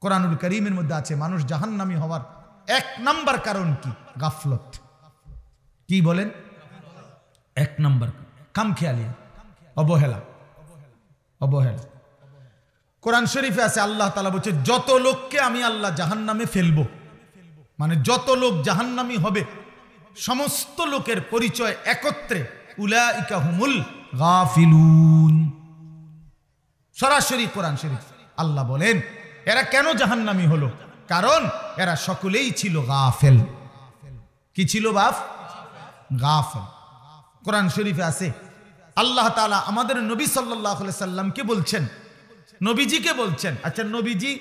কোরআনুল কারীমের মধ্যে আছে মানুষ জাহান্নামী হওয়ার 1 নাম্বার কারণ কি? গাফলত। কি বলেন? 1 নাম্বার খামখেয়ালি, অবহেলা। অবহেলা। কোরআন শরীফে আছে আল্লাহ তাআলা বলছে যত লোককে আমি আল্লাহ জাহান্নামে ফেলবো, মানে যত লোক জাহান্নামী হবে সমস্ত লোকের পরিচয় একত্রে উলাইকা হুমুল গাফিলুন। সরাসরি কোরআন শরীফ আল্লাহ বলেন এরা কেন জাহান্নামী হলো? কারণ এরা সকলেই ছিল গাফেল। কি ছিল বাপ? গাফেল। কোরআন শরীফে আছে আল্লাহ তাআলা আমাদের নবী সাল্লাল্লাহু আলাইহি সাল্লামকে বলছেন, নবীজিকে বলছেন, আচ্ছা নবীজি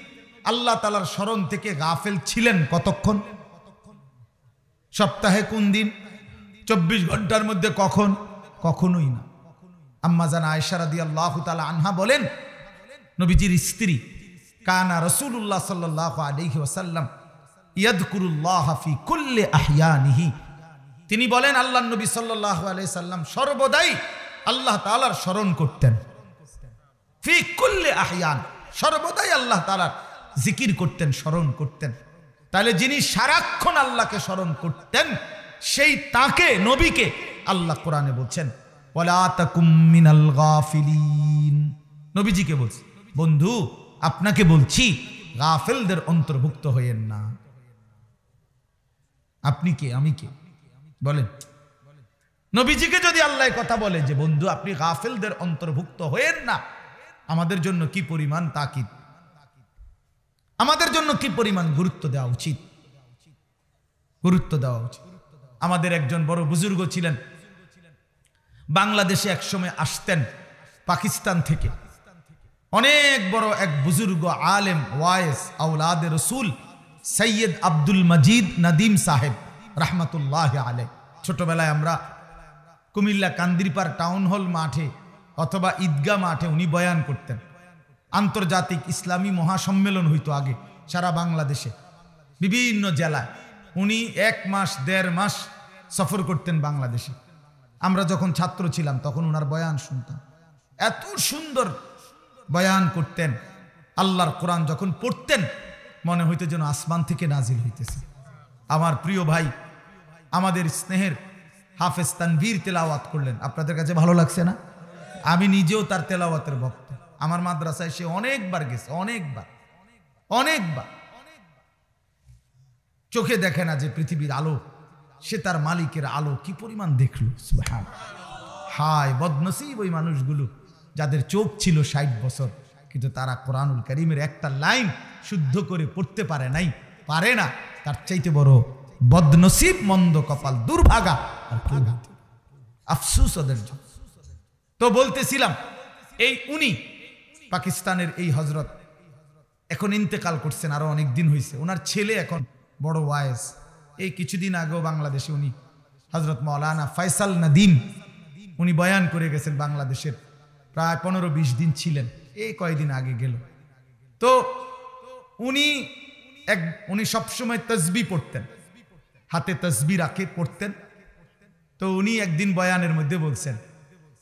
আল্লাহ তাআলার স্মরণ থেকে গাফেল ছিলেন কতক্ষণ? সপ্তাহে কোন দিন? 24 ঘন্টার মধ্যে কখন? কখনোই না। আম্মা জান আয়েশা রাদিয়াল্লাহু তাআলা আনহা বলেন নবীজির স্ত্রী কানা রাসূলুল্লাহ সাল্লাল্লাহু আলাইহি ওয়াসাল্লাম ইয়াযকুরুল্লাহ ফি কুল্লি আহইয়ানিহি, তিনি বলেন আল্লাহর নবী সাল্লাল্লাহু আলাইহি সাল্লাম সর্বদাই আল্লাহ তাআলার স্মরণ করতেন। ফি কুল্লি আহইয়ান, সর্বদাই আল্লাহ তাআলার জিকির করতেন, স্মরণ করতেন। তাহলে যিনি সারাক্ষণ আল্লাহকে স্মরণ করতেন সেই তাকে, নবীকে আল্লাহ কোরআনে বলছেন ওয়ালা তাকুম মিনাল গাফিলিন। নবীজিকে বলছে বন্ধু আপনাকে বলছি গাফেলদের অন্তর্ভুক্ত হইয়েন না। আপনি কে? আমি কে? বলেন। নবীজিকে যদি আল্লাহ কথা বলে যে বন্ধু আপনি গাফেলদের অন্তর্ভুক্ত হইয়েন না, আমাদের জন্য কি পরিমাণ তাকিদ, আমাদের জন্য কি পরিমাণ গুরুত্ব দেওয়া উচিত, গুরুত্ব দেওয়া উচিত। আমাদের একজন বড় বুজুর্গ ছিলেন, বাংলাদেশে একসময় আসতেন পাকিস্তান থেকে। অনেক বড় এক বুজুর্গ আলেম ওয়াইস আওলাদে রসুল সৈয়দ আব্দুল মজিদ নদীম সাহেব রহমতুল্লাহ আলাইহি। ছোটবেলায় আমরা কুমিল্লা কান্দিরপার টাউন হল মাঠে অথবা ঈদগাহ মাঠে উনি বয়ান করতেন। আন্তর্জাতিক ইসলামী মহাসম্মেলন হইতো আগে সারা বাংলাদেশে, বিভিন্ন জেলায়। উনি 1 মাস 1.5 মাস সফর করতেন বাংলাদেশে। আমরা যখন ছাত্র ছিলাম তখন ওনার বয়ান শুনতাম। এত সুন্দর বয়ান করতেন। আল্লাহর কোরআন যখন পড়তেন মনে হইতো যেন আসমান থেকে নাজিল হইতেছে। আমার প্রিয় ভাই আমাদের স্নেহের হাফেজ তানভীর তেলাওয়াত করলেন, আপনাদের কাছে ভালো লাগছে না? আমি নিজেও তার তেলাওয়াতের ভক্ত। আমার মাদ্রাসায় সে অনেকবার গেছে, অনেকবার। চোখে দেখে না যে পৃথিবীর আলো, সে তার মালিকের আলো কি পরিমাণ দেখলো। সুবহানাল্লাহ। হায় বদনসিব ওই মানুষগুলো যাদের চোখ ছিল 60 বছর, কিন্তু তারা কোরআনুল কারীমের একটা লাইন শুদ্ধ করে পড়তে পারে নাই, পারে না। তার চাইতে বড় বদনসিব, মন্দ কপাল, দুর্ভাগা আফসোস ওদের জন্য। তো বলতেছিলাম এই উনি পাকিস্তানের এই হযরত এখন ইন্তেকাল করছেন, আরো অনেক দিন হয়েছে। ওনার ছেলে এখন বড় ওয়াইজ। এই কিছুদিন আগেও বাংলাদেশে উনি হযরত মাওলানা ফয়সাল নদীম উনি বয়ান করে গেছেন বাংলাদেশের। প্রায় 15-20 দিন ছিলেন, এই কয়েকদিন আগে গেল। তো উনি সবসময় তসবিহ পড়তেন, হাতে তসবিহ রাখে পড়তেন। তো উনি একদিন বয়ানের মধ্যে বলছেন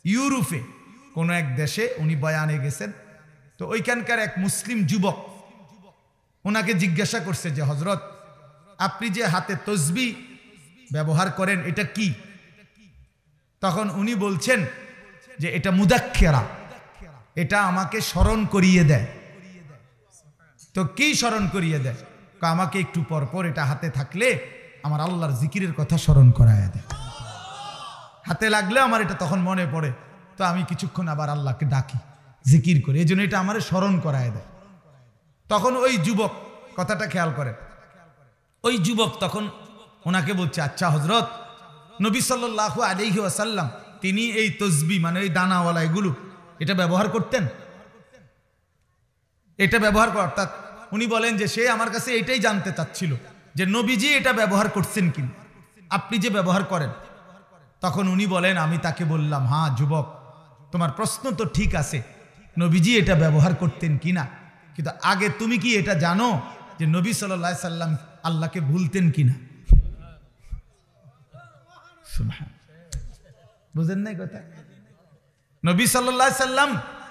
ইউরোপে কোনো এক দেশে উনি বয়ানে গেছেন। তো ওইখানকার এক মুসলিম যুবক ওনাকে জিজ্ঞাসা করছে যে হযরত আপনি যে হাতে তসবিহ ব্যবহার করেন এটা কি? তখন উনি বলছেন যে এটা মুদাক্কিরা, এটা আমাকে স্মরণ করিয়ে দেয়। তো কি স্মরণ করিয়ে দেয়? আমাকে একটু পর পর এটা হাতে থাকলে আমার আল্লাহর জিকিরের কথা স্মরণ করায় দেয়। হাতে লাগলে আমার এটা তখন মনে পড়ে, তো আমি কিছুক্ষণ আবার আল্লাহকে ডাকি, জিকির করি, এই জন্য এটা আমার স্মরণ করায় দেয়। তখন ওই যুবক, কথাটা খেয়াল করেন, ওই যুবক তখন ওনাকে বলছে আচ্ছা হযরত নবী সাল্লাল্লাহু আলাইহি ওয়াসাল্লাম তিনি এই তসবিহ মানে এই দানাওয়ালা এগুলো এটা ব্যবহার করতেন? এটা ব্যবহার অর্থাৎ উনি বলেন যে সে আমার কাছে এটাই জানতে চাচ্ছিল যে নবীজি এটা ব্যবহার করছেন কিনা, আপনি যে ব্যবহার করেন। তখন উনি বলেন, আমি তাকে বললাম হ্যাঁ যুবক তোমার প্রশ্ন তো ঠিক আছে, নবীজি এটা ব্যবহার করতেন কিনা, কিন্তু আগে তুমি কি এটা জানো যে নবী সাল্লাল্লাহু আলাইহি সাল্লাম আল্লাহকে ভুলতেন কিনা? বুঝেন নাই কথা? নবী সাল্লাল্লাহু আলাইহি সাল্লাম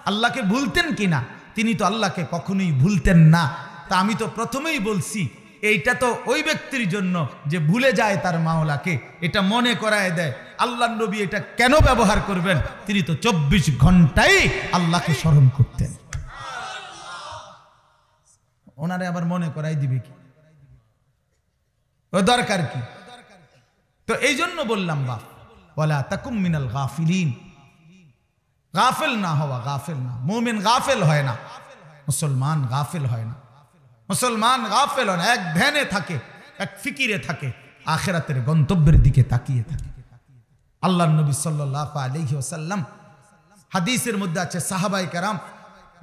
আল্লাহকে ভুলতেন কিনা? তিনি তো আল্লাহকে কখনোই ভুলতেন না। তা আমি তো প্রথমেই বলছি এইটা তো ওই ব্যক্তির জন্য যে ভুলে যায় তার মাওলাকে, এটা মনে করায় দেয়। আল্লাহর নবী এটা কেন ব্যবহার করবেন? তিনি তো 24 ঘন্টাই আল্লাহকে স্মরণ করতেন। ওনারে আবার মনে করাই দিবে কি? ও দরকার কি? তো এই জন্য বললাম বাপ, ওয়ালা তাকুম মিনাল গাফিলিন, গাফেল না হওয়া, গাফেল না। মুমিন গাফেল হয় না, মুসলমান গাফেল হয় না। মুসলমান গাফেল হয় না, এক ধ্যানে থাকে, এক ফিকিরে থাকে, আখিরাতের গন্তব্যের দিকে তাকিয়ে থাকে। আল্লাহর নবী সাল্লাল্লাহু আলাইহি ওয়াসাল্লাম হাদিসের মধ্যে আছে, সাহাবায়ে কেরাম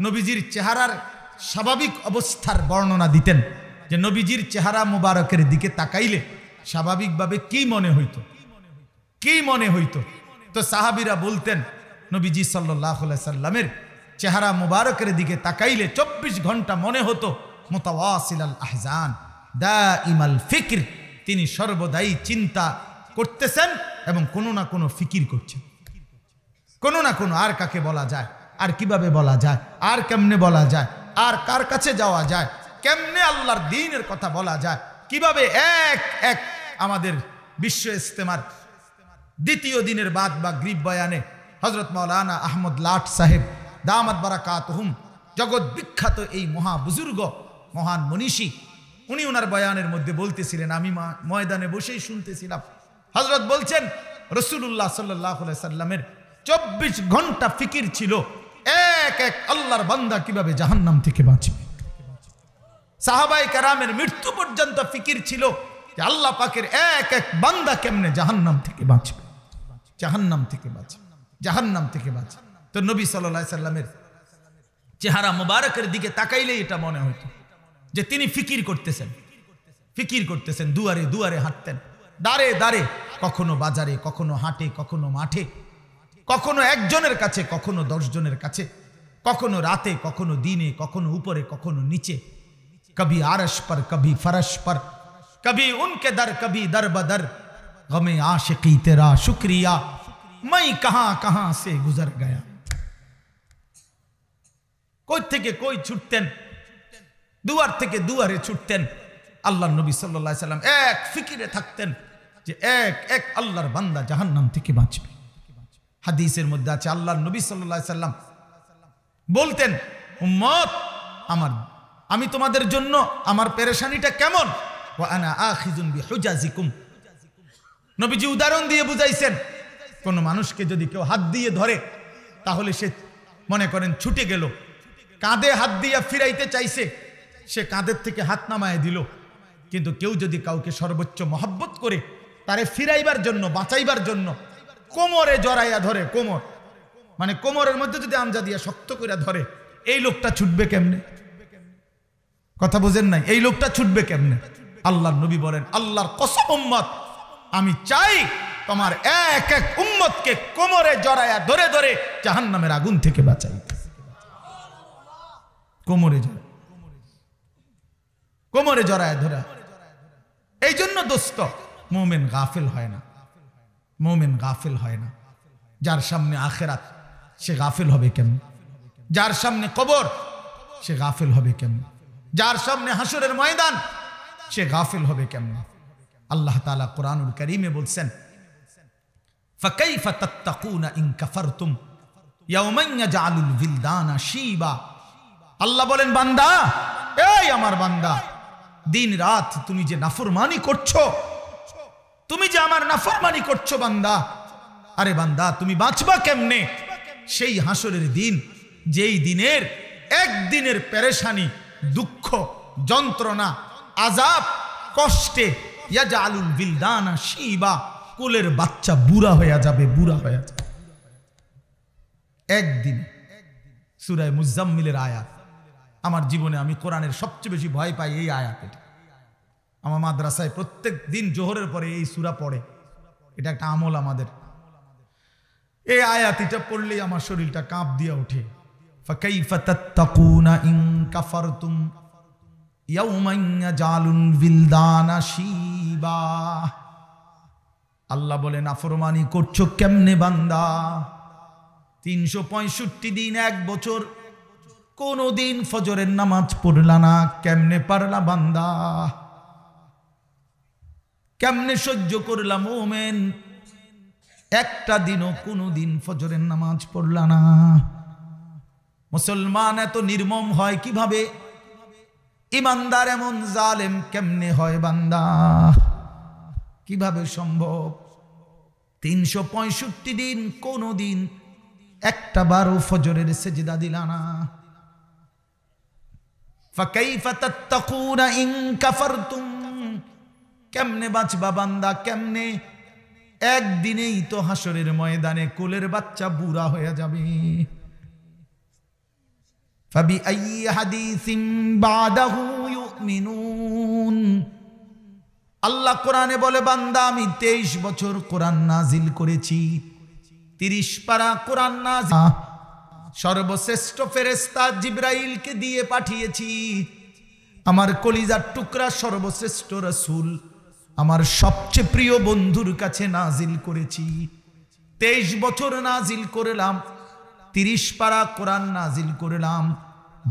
নবীজির চেহারার স্বাভাবিক অবস্থার বর্ণনা দিতেন, যে নবীজির চেহারা মুবারকের দিকে তাকাইলে স্বাভাবিকভাবে কি মনে হইতো, কি মনে হইতো? তো সাহাবীরা বলতেন, নবীজি সাল্লাল্লাহু আলাইহি সাল্লামের চেহারা মুবারকের দিকে তাকাইলে 24 ঘন্টা মনে হতো মুতাওয়াসিলাল আহজান দাইমাল ফিকর, তিনি সর্বদাই চিন্তা করতেছেন এবং কোনো না কোনো ফিকির করছেন, কোনো না কোনো। আর কাকে বলা যায়, আর কিভাবে বলা যায়, আর কেমনে বলা যায়, আর কার কাছে যাওয়া যায়, কেমনে আল্লাহর দ্বীনের কথা বলা যায়, কিভাবে এক এক আমাদের বিশ্ব ইস্তেমার দ্বিতীয় দিনের বাদ বা গ্রিব বয়ানে হযরত মাওলানা আহমদ লাট সাহেব দামাত বারাকাতুহুম, জগৎ বিখ্যাত এই মহা বুজুর্গ, মহান মনীষী, উনি ওনার বয়ানের মধ্যে বলতেছিলেন, আমি ময়দানে বসেই শুনতেছিলাম। হযরত বলছেন রাসূলুল্লাহ সাল্লাল্লাহু আলাইহি সাল্লামের 24 ঘন্টা ফিকির ছিল এক এক আল্লাহর বান্দা কিভাবে জাহান্নাম থেকে বাঁচবে। সাহাবায়ে কেরামের মৃত্যু পর্যন্ত ফিকির ছিল যে আল্লাহ পাকের এক এক বান্দা কেমনে জাহান্নাম থেকে বাঁচবে, জাহান্নাম থেকে বাঁচবে, জাহান্নাম থেকে বাঁচবে। তো নবী সাল্লাল্লাহু আলাইহি সাল্লামের চেহারা মুবারকের দিকে তাকাইলেই এটা মনে হতো যে তিনি ফিকির করতেছেন, ফিকির করতেছেন। দুয়ারে দুয়ারে হাঁটতেন, দাঁড়ে দাঁড়ে, কখনো বাজারে, কখনো হাটে, কখনো মাঠে, কখনো একজনের কাছে, কখনো 10 জনের কাছে, কখনো রাতে, কখনো দিনে, কখনো উপরে, কখনো নিচে, কবি আরশ पर कभी फरश पर, कभी उनके दर, कभी दर बदर, गमे आशिकी तेरा शुक्रिया, मैं कहां कहां से गुजर गया। কই থেকে কই ছুটতেন, দুয়ার থেকে দুয়ারে ছুটতেন। আল্লাহর নবী সাল্লাল্লাহু আলাইহি সাল্লাম এক ফিকিরে থাকতেন যে এক এক আল্লাহর বান্দা জাহান্নাম থেকে বাঁচবে। হাদিসের মধ্যে আছে, আল্লাহর নবী সাল্লাল্লাহু আলাইহি সাল্লাম বলতেন, উম্মত আমার, আমি তোমাদের জন্য আমার পেরেশানিটা কেমন, ওয়া আনা আখিযুন বিহুজাজিকুম। নবীজি উদাহরণ দিয়ে বুঝাইছেন, কোন মানুষকে যদি কেউ হাত দিয়ে ধরে, তাহলে সে মনে করেন ছুটে গেল, কাঁধে হাত দিয়ে ফিরাইতে চাইছে, সে কাঁধের থেকে হাত নামায় দিল। কিন্তু কেউ যদি কাউকে সর্বোচ্চ মহব্বত করে তারে ফিরাইবার জন্য, বাঁচাইবার জন্য কোমরে জড়াইয়া ধরে, কোমর মানে কোমরের মধ্যে যদি আমজা দিয়া শক্ত করে ধরে, এই লোকটা ছুটবে কেমনে? কথা বুঝেন নাই? এই লোকটা ছুটবে কেমনে? আল্লাহর নবী বলেন, আল্লাহর কসম উম্মত, আমি চাই তোমার এক এক উম্মতকে কোমরে জড়াইয়া ধরে ধরে জাহান্নামের আগুন থেকে বাঁচাই। কোমরে জড়ায়, কোমরে জড়ায় ধরা। এই জন্য দোস্ত, মুমিন গাফিল হয় না, মুমিন গাফিল হয় না। যার সামনে আখিরাত, সে গাফিল হবে কেমন? যার সামনে কবর, সে গাফিল হবে কেমন? যার সামনে হাসরের ময়দান, সে গাফিল হবে কেমন? আল্লাহ তাআলা কুরআনুল কারীমে বলছেন, ফাকাইফা তাত্তাকুনা ইন কাফারতুম ইয়াওমান ইয়াজআলুল বিলদানা শিবা। আল্লাহ বলেন, বান্দা, এই আমার বান্দা, দিন রাত তুমি যে নাফরমানি করছো, তুমি যে আমার নাফরমানি করছো বান্দা, আরে বান্দা তুমি বাঁচবা কেমনে সেই হাসরের দিন, যেই দিনের একদিনের পেরেশানি, দুঃখ, যন্ত্রণা, আযাব, কষ্টে ইয়াজআলুল বিলদানা শিবা, কোলের বাচ্চা বুড়া হয়ে যাবে, বুড়া হয়ে যাবে একদিন। সূরা মুজাম্মিলের আয়াত। আমার জীবনে আমি কোরআনের সবচেয়ে বেশি ভয় পাই এই আয়াত। আমার মাদ্রাসায় প্রত্যেক দিন জোহরের পরে এই সূরা পড়ে, এটা একটা আমল আমাদের। এই আয়াতটা পড়লেই আমার শরীরটা কাঁপ দিয়ে ওঠে। ফাকাইফা তাত্তাকুনা ইন কাফারতুম ইয়াওমান ইয়াজআলুল বিলদানা শিবা। আল্লাহ বলেন, নাফরমানি করছো কেমনে বান্দা? 365 দিন, 1 বছর কোনদিন ফজরের নামাজ পড়লা না, কেমনে পারলা বান্দা? কেমনে সহ্য করলা মোমেন? একটা দিনও কোনদিন ফজরের নামাজ পড়লা না। মুসলমান এত নির্মম হয় কিভাবে? ইমানদার এমন জালেম কেমনে হয় বান্দা? কিভাবে সম্ভব? 365 দিন কোনদিন একটা বারও ফজরের সেজদা দিলা না। ফাকাইফা তাত্তাকুনা ইন কাফারতুম, কেমনে বাঁচবা বান্দা? কেমনে? একদিনেই তো হাসরের ময়দানে কোলের বাচ্চা বুড়া হয়ে যাবে। ফাবিআইয়ি হাদিসিন বাদাহু ইউমিনুন, আল্লাহ কোরআনে বলে বান্দা আমি 23 বছর কোরআন নাজিল করেছি, 30 পারা কোরআন নাজিল, সর্বশ্রেষ্ঠ ফেরেশতা জিবরাইলকে দিয়ে পাঠিয়েছি, আমার কলিজার টুকরা সর্বশ্রেষ্ঠ রাসূল আমার সবচেয়ে প্রিয় বন্ধুর কাছে নাজিল করেছি। 23 বছর নাজিল করলাম, 30 পারা কোরআন নাজিল করলাম,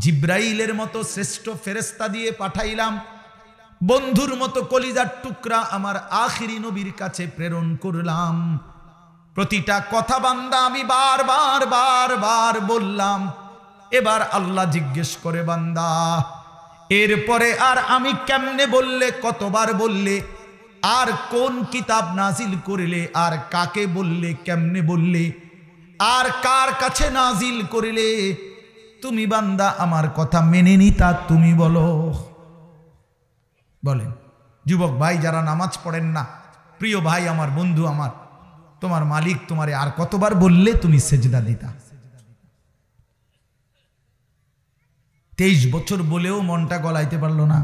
জিবরাইলের মতো শ্রেষ্ঠ ফেরেশতা দিয়ে পাঠাইলাম, বন্ধুর মতো কলিজার টুকরা আমার আখিরি নবীর কাছে প্রেরণ করলাম। প্রতিটা কথা বান্দা আমি বারবার বারবার বললাম। এবার আল্লাহ জিজ্ঞেস করে বান্দা এরপরে আর আমি কেমনে বললে, কতবার বললে, আর কোন কিতাব নাজিল করলে, আর কাকে বললে, কেমনে বললে, আর কার কাছে নাজিল করলে? তুমি বান্দা আমার কথা মেনে নিতা, তুমি বলো। বলেন যুবক ভাই যারা নামাজ পড়েন না, প্রিয় ভাই আমার, বন্ধু আমার, তোমার মালিক তোমারে আর কতবার বললে তুমি সেজদা দিতা? 23 বছর বলেও মনটা গলাইতে পারলো না।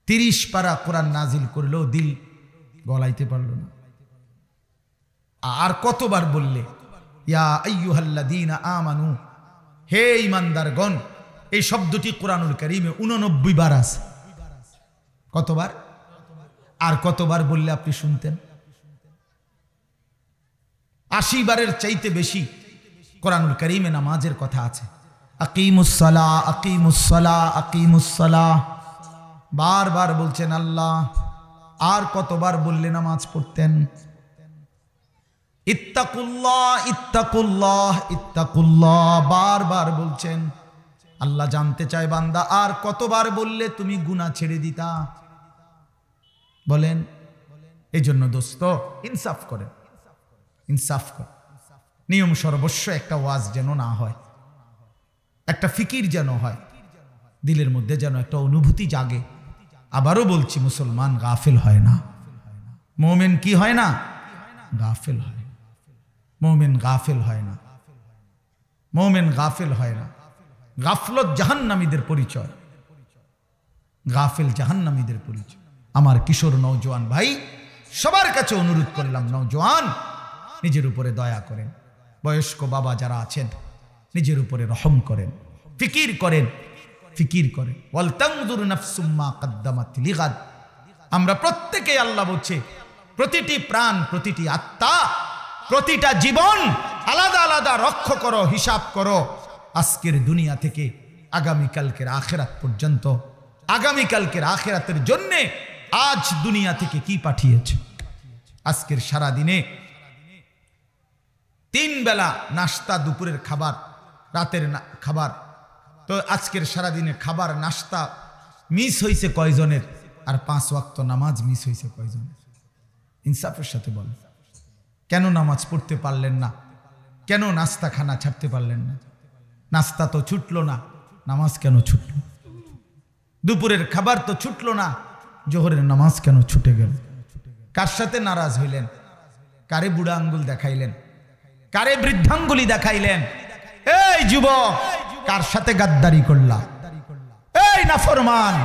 30 পারা কোরআন নাজিল করলেও দিল গলাইতে পারলো না। আর কতবার বললে ইয়া আইয়ুহাল্লাযীনা আমানু, হে ঈমানদারগণ, এই শব্দটি কোরআনুল কারীমে 89 বার আছে। কতবার? আর কতবার বললে আপনি শুনতেন? 80 বারের চাইতে বেশি কোরআনুল কারীমে নামাজের কথা আছে। আকিমুস সালাহ, আকিমুস সালাহ, আকিমুস সালাহ বারবার বলছেন আল্লাহ। আর কতবার বললে নামাজ পড়তেন? ইত্তাকুল্লাহ, ইত্তাকুল্লাহ, ইত্তাকুল্লাহ বারবার বলছেন। আল্লাহ জানতে চায় বান্দা আর কতবার বললে তুমি গুনাহ ছেড়ে দিতা? বলেন। এই জন্য দোস্ত ইনসাফ করেন, ইনসাফ করেন। নিয়ম সর্বস্ব একটা ওয়াজ যেন না হয়, একটা ফিকির যেন হয়, দিলের মধ্যে যেন একটা অনুভূতি জাগে। আবারও বলছি, মুসলমান গাফিল হয় না, মুমিন কি হয় না? গাফিল হয়। মুমিন গাফিল হয় না, মুমিন গাফিল হয় না। গাফলত জাহান্নামীদের পরিচয়, গাফিল জাহান্নামীদের পরিচয়। আমার কিশোর নওজোয়ান ভাই সবার কাছে অনুরোধ করলাম, নওজোয়ান নিজের উপরে দয়া করেন, বয়স্ক বাবা যারা আছেন নিজের উপরে রহম করেন, ফিকির করেন, ফিকির করেন। ওয়াল তানজুর নাফসুম মা কদ্দামাত লিগাদ। আমরা প্রত্যেকেই আল্লাহ বলছে প্রতিটি প্রাণ, প্রতিটি আত্মা, প্রতিটা জীবন আলাদা আলাদা রক্ষ করো, হিসাব করো। আজকের দুনিয়া থেকে আগামীকালকের আখিরাত পর্যন্ত, আগামীকালকের আখিরাতের জন্য আজ দুনিয়া থেকে কি পাঠিয়েছে। আজকের সারা দিনে 3 বেলা নাস্তা, দুপুরের খাবার, রাতের খাবার, তো আজকের সারা দিনে খাবার নাস্তা মিস হয়েছে কয়জনের? আর 5 ওয়াক্ত নামাজ মিস হয়েছে কয়জনের? ইনসাফের সাথে বলেন, কেন নামাজ পড়তে পারলেন না? কেন নাস্তা খানা ছাড়তে পারলেন না? নাস্তা তো ছুটলো না, নামাজ কেন ছুটল? দুপুরের খাবার তো ছুটলো না, জোহরের নামাজ কেন ছুটে গেল? কার সাথে নারাজ হইলেন? কারে বুড়া আঙ্গুল দেখাইলেন? কারে বৃদ্ধাঙ্গুলি দেখাইলেন? এই যুবক, কার সাথে গাদ্দারি করলা? এই নাফরমান,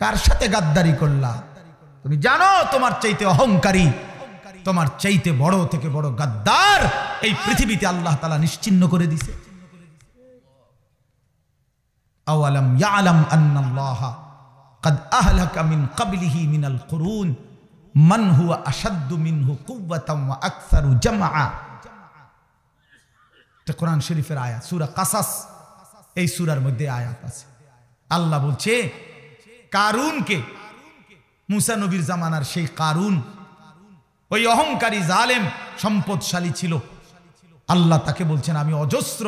কার সাথে গাদ্দারি করলা? তুমি জানো তোমার চাইতে অহংকারী, তোমার চাইতে বড় থেকে বড় গাদ্দার এই পৃথিবীতে আল্লাহ তাআলা নিশ্চিহ্ন করে দিয়েছে। আওয়ালাম ইয়ালাম আন্নাল্লাহা قد أهلك من قبله من القرون من هو أشد منه قوة وأكثر جمعا। এটা কোরআন শরীফের আয়াত, সূরা কাসাস, এই সূরার মধ্যে আয়াত আছে। আল্লাহ বলছে কারুনকে, মুসা নবীর জামানার সেই কারুন, ওই অহংকারী জালেম সম্পদশালী ছিল। আল্লাহ তাকে বলছেন আমি অজস্র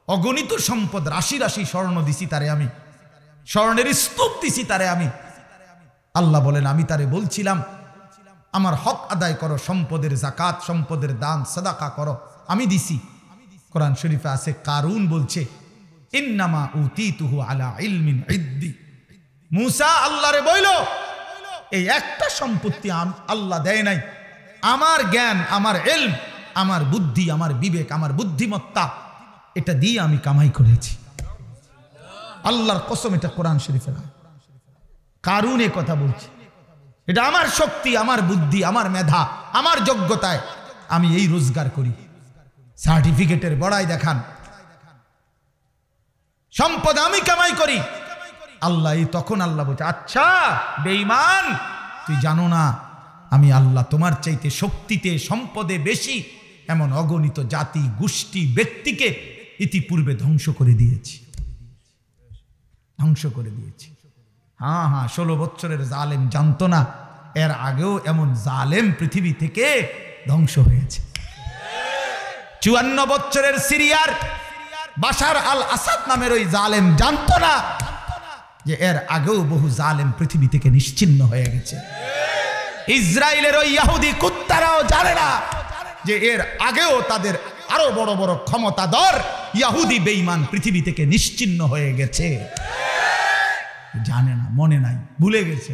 অগণিত সম্পদ, রাশি রাশি স্বর্ণ দিছি তারে, আমি স্বর্ণের স্তূপ দিছি তারে আমি। আল্লাহ বলেন আমি তারে বলছিলাম আমার হক আদায় করো, সম্পদের যাকাত, সম্পদের দান সাদাকা করো, আমি দিছি। কোরআন শরীফে আছে কারুন বলছে ইন্নামা উতিতুহু আলা ইলমিন ইদ্দি, মুসা আল্লাহরে বইল এই একটা সম্পত্তি আল্লাহ দেয় নাই, আমার জ্ঞান, আমার ইলম, আমার বুদ্ধি, আমার বিবেক, আমার বুদ্ধিমত্তা, এটা দিয়ে আমি কামাই করেছি। আল্লাহর কসম, এটা কোরআন শরীফের কারুন এ কথা বলছে, এটা আমার শক্তি, আমার বুদ্ধি, আমার মেধা, আমার যোগ্যতায় আমি এই রোজগার করি। সার্টিফিকেটের বড়াই দেখান, সম্পদ আমি কামাই করি। আল্লাহ তখন আল্লাহ বলছে আচ্ছা বেঈমান, তুই জানো না আমি আল্লাহ তোমার চাইতে শক্তিতে সম্পদে বেশি এমন অগণিত জাতি গোষ্ঠী ব্যক্তিকে ইতিপূর্বে ধ্বংস করে দিয়েছি, ধ্বংস করে দিয়েছি। হ্যাঁ হ্যাঁ, 16 বছরের জালেম জানতো না এর আগেও এমন জালেম পৃথিবী থেকে ধ্বংস হয়েছে। 54 বছরের সিরিয়ার বাশার আল আসাদ নামের ওই জালেম জানতো না যে এর আগেও বহু জালেম পৃথিবী থেকে নিশ্চিহ্ন হয়ে গেছে। ইসরায়েলের ওই ইহুদি কুত্তারাও জানে না যে এর আগেও তাদের আরো বড় বড় ক্ষমতাধর ইহুদি বেঈমান পৃথিবী থেকে নিশ্চিহ্ন হয়ে গেছে। জানে না, মনে নাই, ভুলে গেছে,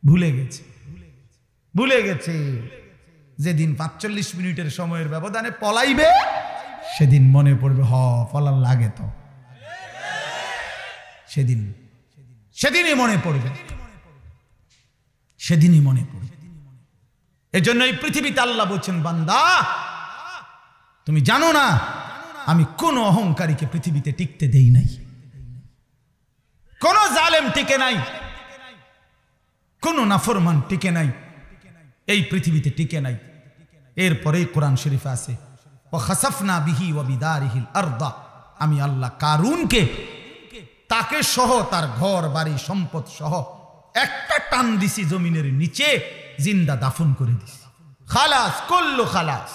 ভুলে গেছে, ভুলে গেছে। যেদিন 45 মিনিটের সময়ের ব্যবধানে পলাইবে সেদিন মনে পড়বে হ পলার লাগে তো, সেদিনই মনে পড়বে, সেদিনই মনে পড়বে। এজন্য এই পৃথিবীতে আল্লাহ বলছেন বান্দা তুমি জানো না আমি কোন অহংকারীকে পৃথিবীতে টিকতে দেই নাই, কোন জালেম টিকে নাই, কোন নাফরমান টিকে নাই, এই পৃথিবীতে টিকে নাই। এরপরেই কোরআন শরীফে আছে ওয়া খাসাফনা বিহি ওয়া বিদারিহিল আরদা, আমি আল্লাহ কারুনকে তাকে সহ তার ঘর বাড়ি সম্পদ সহ একটা টান দিছি জমিনের নিচে, জিন্দা দাফন করে দিছি। খালাস, কুল্লু খালাস,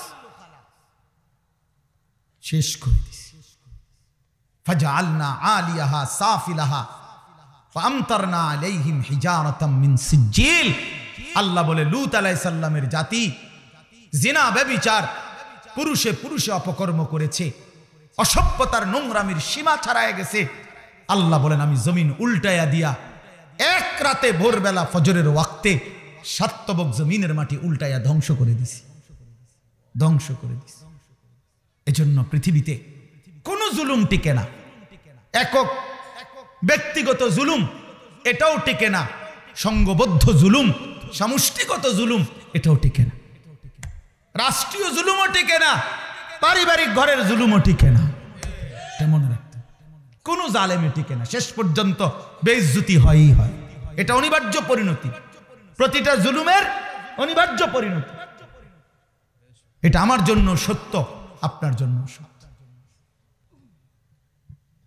শেষ করে দিছি। ফাজআলনা আলিয়াহা সাফিলাহা ফামতারনা আলাইহিম হিজারাতাম মিন সিজিল। আল্লাহ বলে লূত আলাইহিস সালামের জাতি জিনা ব্যভিচার, পুরুষে পুরুষে অপকর্ম করেছে, অসভ্যতার নোংরামির সীমা ছাড়ায় গেছে। আল্লাহ বলেন আমি জমিন উল্টায়া দিয়া এক রাতে ভোরবেলা ফজরের ওয়াক্তে সাতবক জমিনের মাটি উল্টায়া ধ্বংস করে দিছি, ধ্বংস করে দিছি। এজন্য পৃথিবীতে কোন জুলুম টিকে না, একক ব্যক্তিগত জুলুম এটাও টিকে না, সংঘবদ্ধ জুলুম, সমষ্টিগত জুলুম এটাও টিকে না, রাষ্ট্রীয় জুলুমও টিকে না, পারিবারিক ঘরের জুলুমও টিকে না। মনে রাখতে কোন জালেমে টিকে না, শেষ পর্যন্ত বেইজ্জতি হয়ই হয়। এটা অনিবার্য পরিণতি, প্রতিটা জুলুমের অনিবার্য পরিণতি। এটা আমার জন্য সত্য, আপনার জন্য সত্য।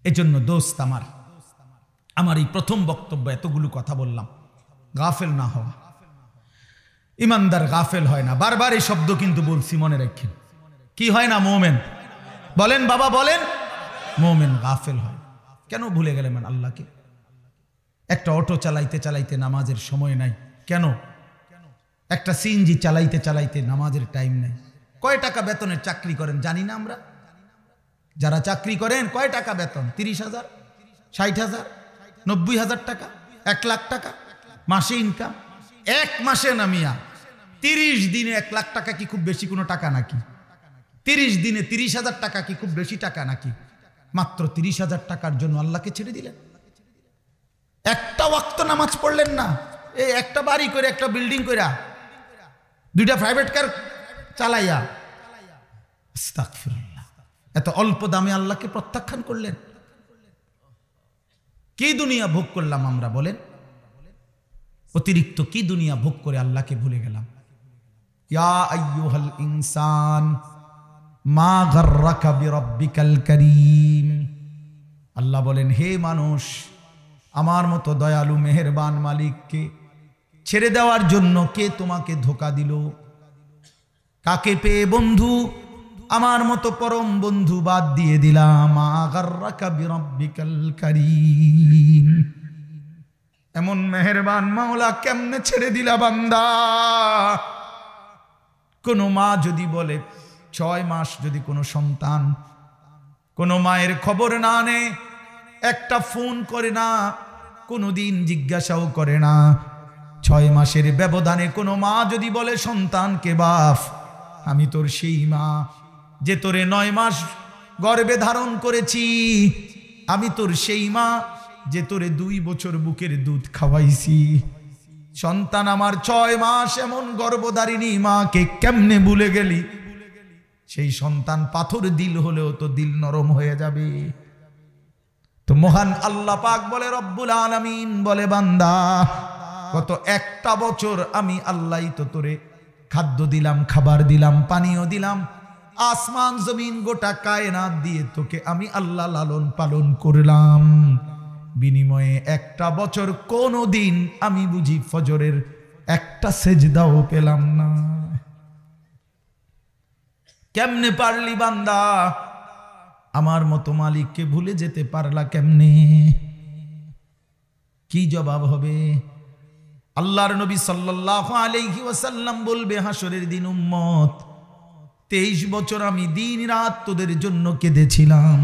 এজন্য দোস্ত আমার এই প্রথম বক্তব্য এতগুলো কথা বললাম, গাফেল না হওয়া। ইমানদার গাফেল হয় না, বারবার এই শব্দ কিন্তু বলছি, মনে রাখেন। কি হয় না? মোমেন বলেন, বাবা বলেন, মোমেন গাফেল হয়। কেন ভুলে গেলেন আল্লাহকে? একটা অটো চালাইতে চালাইতে নামাজের সময় নাই কেন? একটা সিএনজি চালাইতে চালাইতে নামাজের টাইম নাই। কয় টাকা বেতনের চাকরি করেন জানি না আমরা? যারা চাকরি করেন কয় টাকা বেতন? 30,000, 60,000, 90,000 টাকা, 1 লাখ টাকা মাসে ইনকাম। এক মাসে নামিয়া 30 দিনে 1 লাখ টাকা কি খুব বেশি কোনো টাকা নাকি? 30 দিনে 30,000 টাকা কি খুব বেশি টাকা নাকি? মাত্র 30,000 টাকার জন্য আল্লাহকে ছেড়ে দিলেন। একটা ওয়াক্ত নামাজ পড়লেন না, এই একটা বাড়ি করে, একটা বিল্ডিং কইরা, 2টা প্রাইভেট কার চালাইয়া, আস্তাগফিরুল্লাহ, এত অল্প দামে আল্লাহকে প্রত্যাখ্যান করলেন। কি দুনিয়া ভোগ করলাম আমরা বলেন? অতিরিক্ত কি দুনিয়া ভোগ করে আল্লাহকে ভুলে গেলাম। ইয়া আইয়ুহাল ইনসান মা গাররাকা বিরাব্বিকাল কারীম। আল্লাহ বলেন, হে মানুষ, আমার মতো দয়ালু মেহেরবান মালিককে ছেড়ে দেওয়ার জন্য কে তোমাকে ধোঁকা দিল? কাকে পেয়ে বন্ধু আমার মতো পরম বন্ধু বাদ দিয়ে দিলাম? মা গাররাকা বিরাব্বিকাল কারীম। এমন মেহেরবান মাওলা কেমনে ছেড়ে দিলা বান্দা? কোন মা যদি বলে 6 মাস যদি কোনো সন্তান কোনো মায়ের খবর না নেয়, একটা ফোন করে না, কোনোদিন জিজ্ঞাসাও করে না, 6 মাসের ব্যবধানে কোনো মা যদি বলে সন্তানকে, বাপ আমি তোর সেই মা যে তোরে 9 মাস গর্ভে ধারণ করেছি, আমি তোর সেই মা যে তোরে 2 বছর বুকের দুধ খাওয়াইছি, সন্তান আমার 6 মাস এমন গর্ভধারিণী মাকে কেমনে ভুলে গেলি? সেই সন্তান পাথর দিল হলেও তো দিল নরম হয়ে যাবে। তো মহান আল্লাহ পাক বলে, রব্বুল আলামিন বলে, বান্দা গত 1টা বছর আমি আল্লাহই তো তোরে খাদ্য দিলাম, খাবার দিলাম, পানীয় দিলাম, আসমান জমিন গোটা কায়নাত দিয়ে তোকে আমি আল্লাহ লালন পালন করলাম। বিনিময়ে 1টা বছর কোনো দিন আমি বুঝি ফজরের একটা সেজদাও পেলাম না। কেমনে পারলি বান্দা? আমার মতো মালিককে ভুলে যেতে পারলা কেমনে? কি জবাব হবে? আল্লাহর নবী সাল্লাল্লাহু আলাইহি ওয়াসাল্লাম বলবে হাসরের দিন, উম্মত 23 বছর আমি দিন রাত তোদের জন্য কেঁদেছিলাম,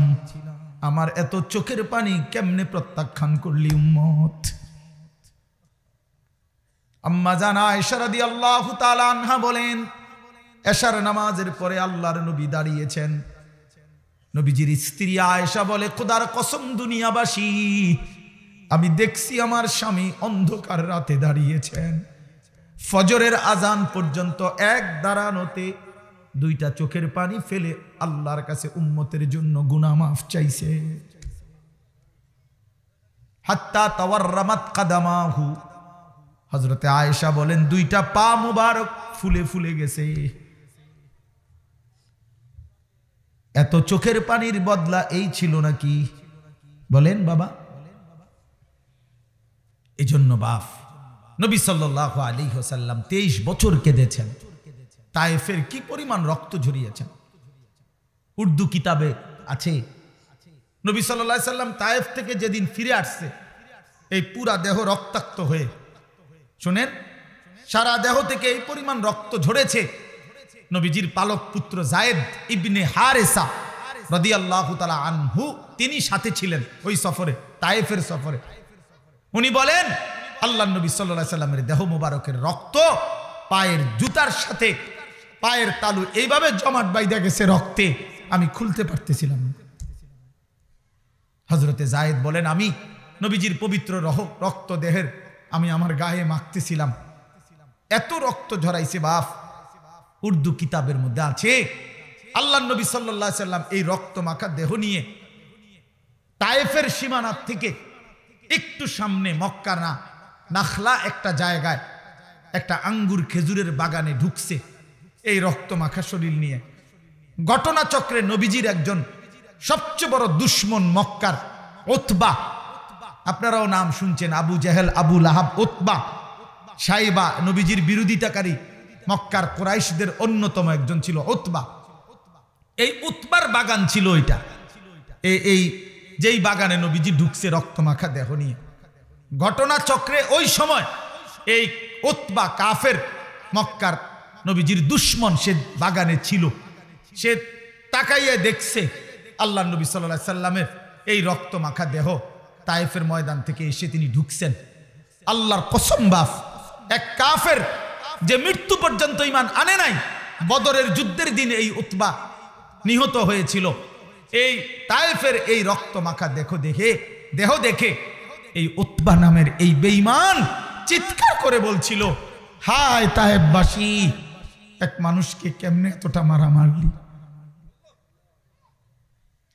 আমার এত চোখের পানি কেমনে প্রত্যাখ্যান করলি উম্মত? আম্মা জান আয়েশা রাদিয়াল্লাহু তাআলা আনহা বলেন, এশার নামাজের পরে আল্লাহর নবী দাঁড়িয়েছেন। নবীজির স্ত্রী আয়েশা বলে, খোদার কসম দুনিয়াবাসী, আমি দেখছি আমার স্বামী অন্ধকার রাতে দাঁড়িয়েছেন, ফজরের আজান পর্যন্ত এক দাঁড়ানোতে 2টা চোখের পানি ফেলে আল্লাহর কাছে উম্মতের জন্য গুনাহ মাফ চাইছে। হাত্তা তাওয়াররামাত কাদামাহু, হযরতে আয়েশা বলেন 2টা পা মুবারক ফুলে ফুলে গেছে। এত চোখের পানির বদলা এই ছিল নাকি? বলেন বাবা। এজন্য বাপ নবী সাল্লাল্লাহু আলাইহি ওয়াসাল্লাম 23 বছর কেঁদেছেন। তায়েফের কি পরিমাণ রক্ত ঝরিয়েছেন উর্দু কিতাবে আছে। নবী সাল্লাল্লাহু আলাইহি সাল্লাম তায়েফ থেকে যেদিন ফিরে আসছে, এই পুরা দেহ রক্তাক্ত হয়ে, শুনেন, সারা দেহ থেকে এই পরিমাণ রক্ত ঝরেছে। নবীজির পালক পুত্র যায়েদ ইবনে হারেসা রাদিয়াল্লাহু তাআলা আনহু, তিনি সাথে ছিলেন ওই সফরে, তায়েফের সফরে। উনি বলেন, আল্লাহর নবী সাল্লাল্লাহু আলাইহি সাল্লামের দেহ মোবারকের রক্ত পায়ের জুতার সাথে পায়ের তালু এইভাবে জমাট বাইধা গেছে রক্তে, আমি খুলতে পারতেছিলাম না। হযরতে যায়েদ বলেন, আমি নবীজির পবিত্র রক্ত দেহের আমি আমার গায়ে মাখতেছিলাম, এত রক্ত ঝরাইছে বাপ। উর্দু কিতাবের মধ্যে আছে আল্লাহর নবী সাল্লাল্লাহু আলাইহি সাল্লাম এই রক্ত মাখা দেহ নিয়ে তায়েফের সীমানা থেকে একটু সামনে মক্কা না নাখলা একটা জায়গায় একটা আঙ্গুর খেজুরের বাগানে ঢুকছে এই রক্ত মাখা শরীর নিয়ে। ঘটনাচক্রে নবীজির একজন সবচেয়ে বড় দুশ্মন মক্কার উতবা, আপনারাও নাম শুনছেন, আবু জেহেল, আবু লাহাব, উতবা, সাইবা, নবীজির বিরোধিতাকারী মক্কার কুরাইশদের অন্যতম একজন ছিল উতবা। এই উতবার বাগান ছিল ওইটা, এই যেই বাগানে নবীজি ঢুকছে রক্ত মাখা দেহ নিয়ে। ঘটনাচক্রে ওই সময় এই উতবা কাফের মক্কার নবীজির দুশ্মন, সে বাগানে ছিল। সে তাকাইয়ে দেখছে আল্লাহ নবী সাল্লাল্লাহু আলাইহি সাল্লামের এই রক্ত মাখা দেহ তায়েফের ময়দান থেকে এসে তিনি ঢুকছেন। আল্লাহর কসম বাপ, এক কাফের যে মৃত্যু পর্যন্ত ঈমান আনে নাই, বদরের যুদ্ধের দিন এই উতবা নিহত হয়েছিল। এই তায়েফের এই রক্ত মাখা দেহ দেখে এই উতবা নামের এই বেঈমান চিৎকার করে বলছিল, হায় তায়েফবাসী, এক মানুষকে কেমনে এতটা মারা মারলি?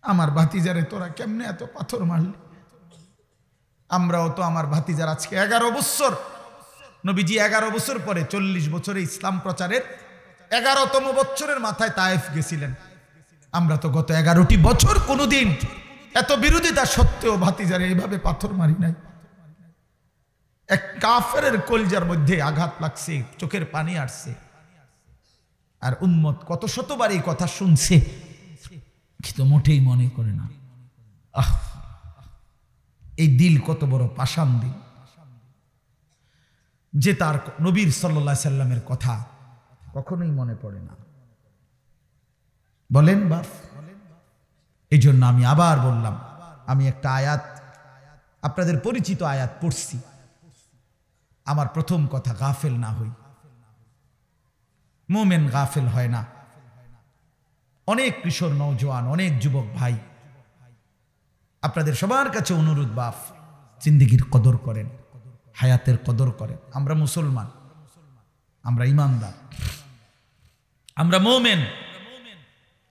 আমার ভাতিজারে তোরা কেমনে এত পাথর মারলি? আমরাও তো আমার ভাতিজার আজকে 11 বছর, নবীজি 11 বছর পরে 40 বছরে ইসলাম প্রচারের 11তম বছরের মাথায় তায়েফ গেছিলেন। আমরা তো গত 11টি বছর কোনোদিন এত বিরোধিতা সত্ত্বেও ভাতিজারে এইভাবে পাথর মারি নাই। এক কাফেরের কলজার মধ্যে আঘাত লাগছে, চোখের পানি আসছে, আর উম্মত কত শতবার এই কথা শুনছে কিন্তু মোটেই মনে করে না। এই দিল কত বড় পাষাণ দিল যে তার নবীর সাল্লাল্লাহু আলাইহি সাল্লামের কথা কখনোই মনে পড়ে না। বলেন বাপ। এই জন্য আমি আবার বললাম, আমি একটা আয়াত, আপনাদের পরিচিত আয়াত পড়ছি। আমার প্রথম কথা, গাফেল না হই। মুমিন গাফেল হয় না। অনেক কিশোর নওজোয়ান, অনেক যুবক ভাই, আপনাদের সবার কাছে অনুরোধ, বাপ, জিন্দেগির কদর করেন, হায়াতের কদর করেন। আমরা মুসলমান, আমরা ইমানদার, আমরা মুমিন।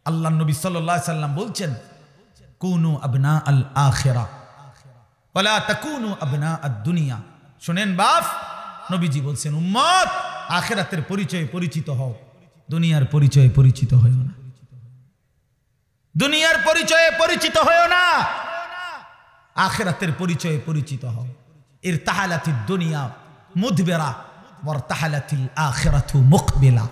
আল্লাহ নবী সাল্লাল্লাহু আলাইহি সাল্লাম বলছেন, কুনু আবনা আল আখিরা ওয়ালা তাকুনু আবনা আদ দুনিয়া। শুনেন বাপ, নবীজি বলছেন, উম্মত আখিরাতের পরিচয়ে পরিচিত হও, দুনিয়ার পরিচয়ে পরিচিত হও না। দুনিয়ার পরিচয়ে পরিচিত হও না, আখিরাতের পরিচয়ে পরিচিত হও। ইরতাহালাতিদ দুনিয়া মুদবিরা ওয়ারতাহালাতিল আখিরাতু মুকবিলা।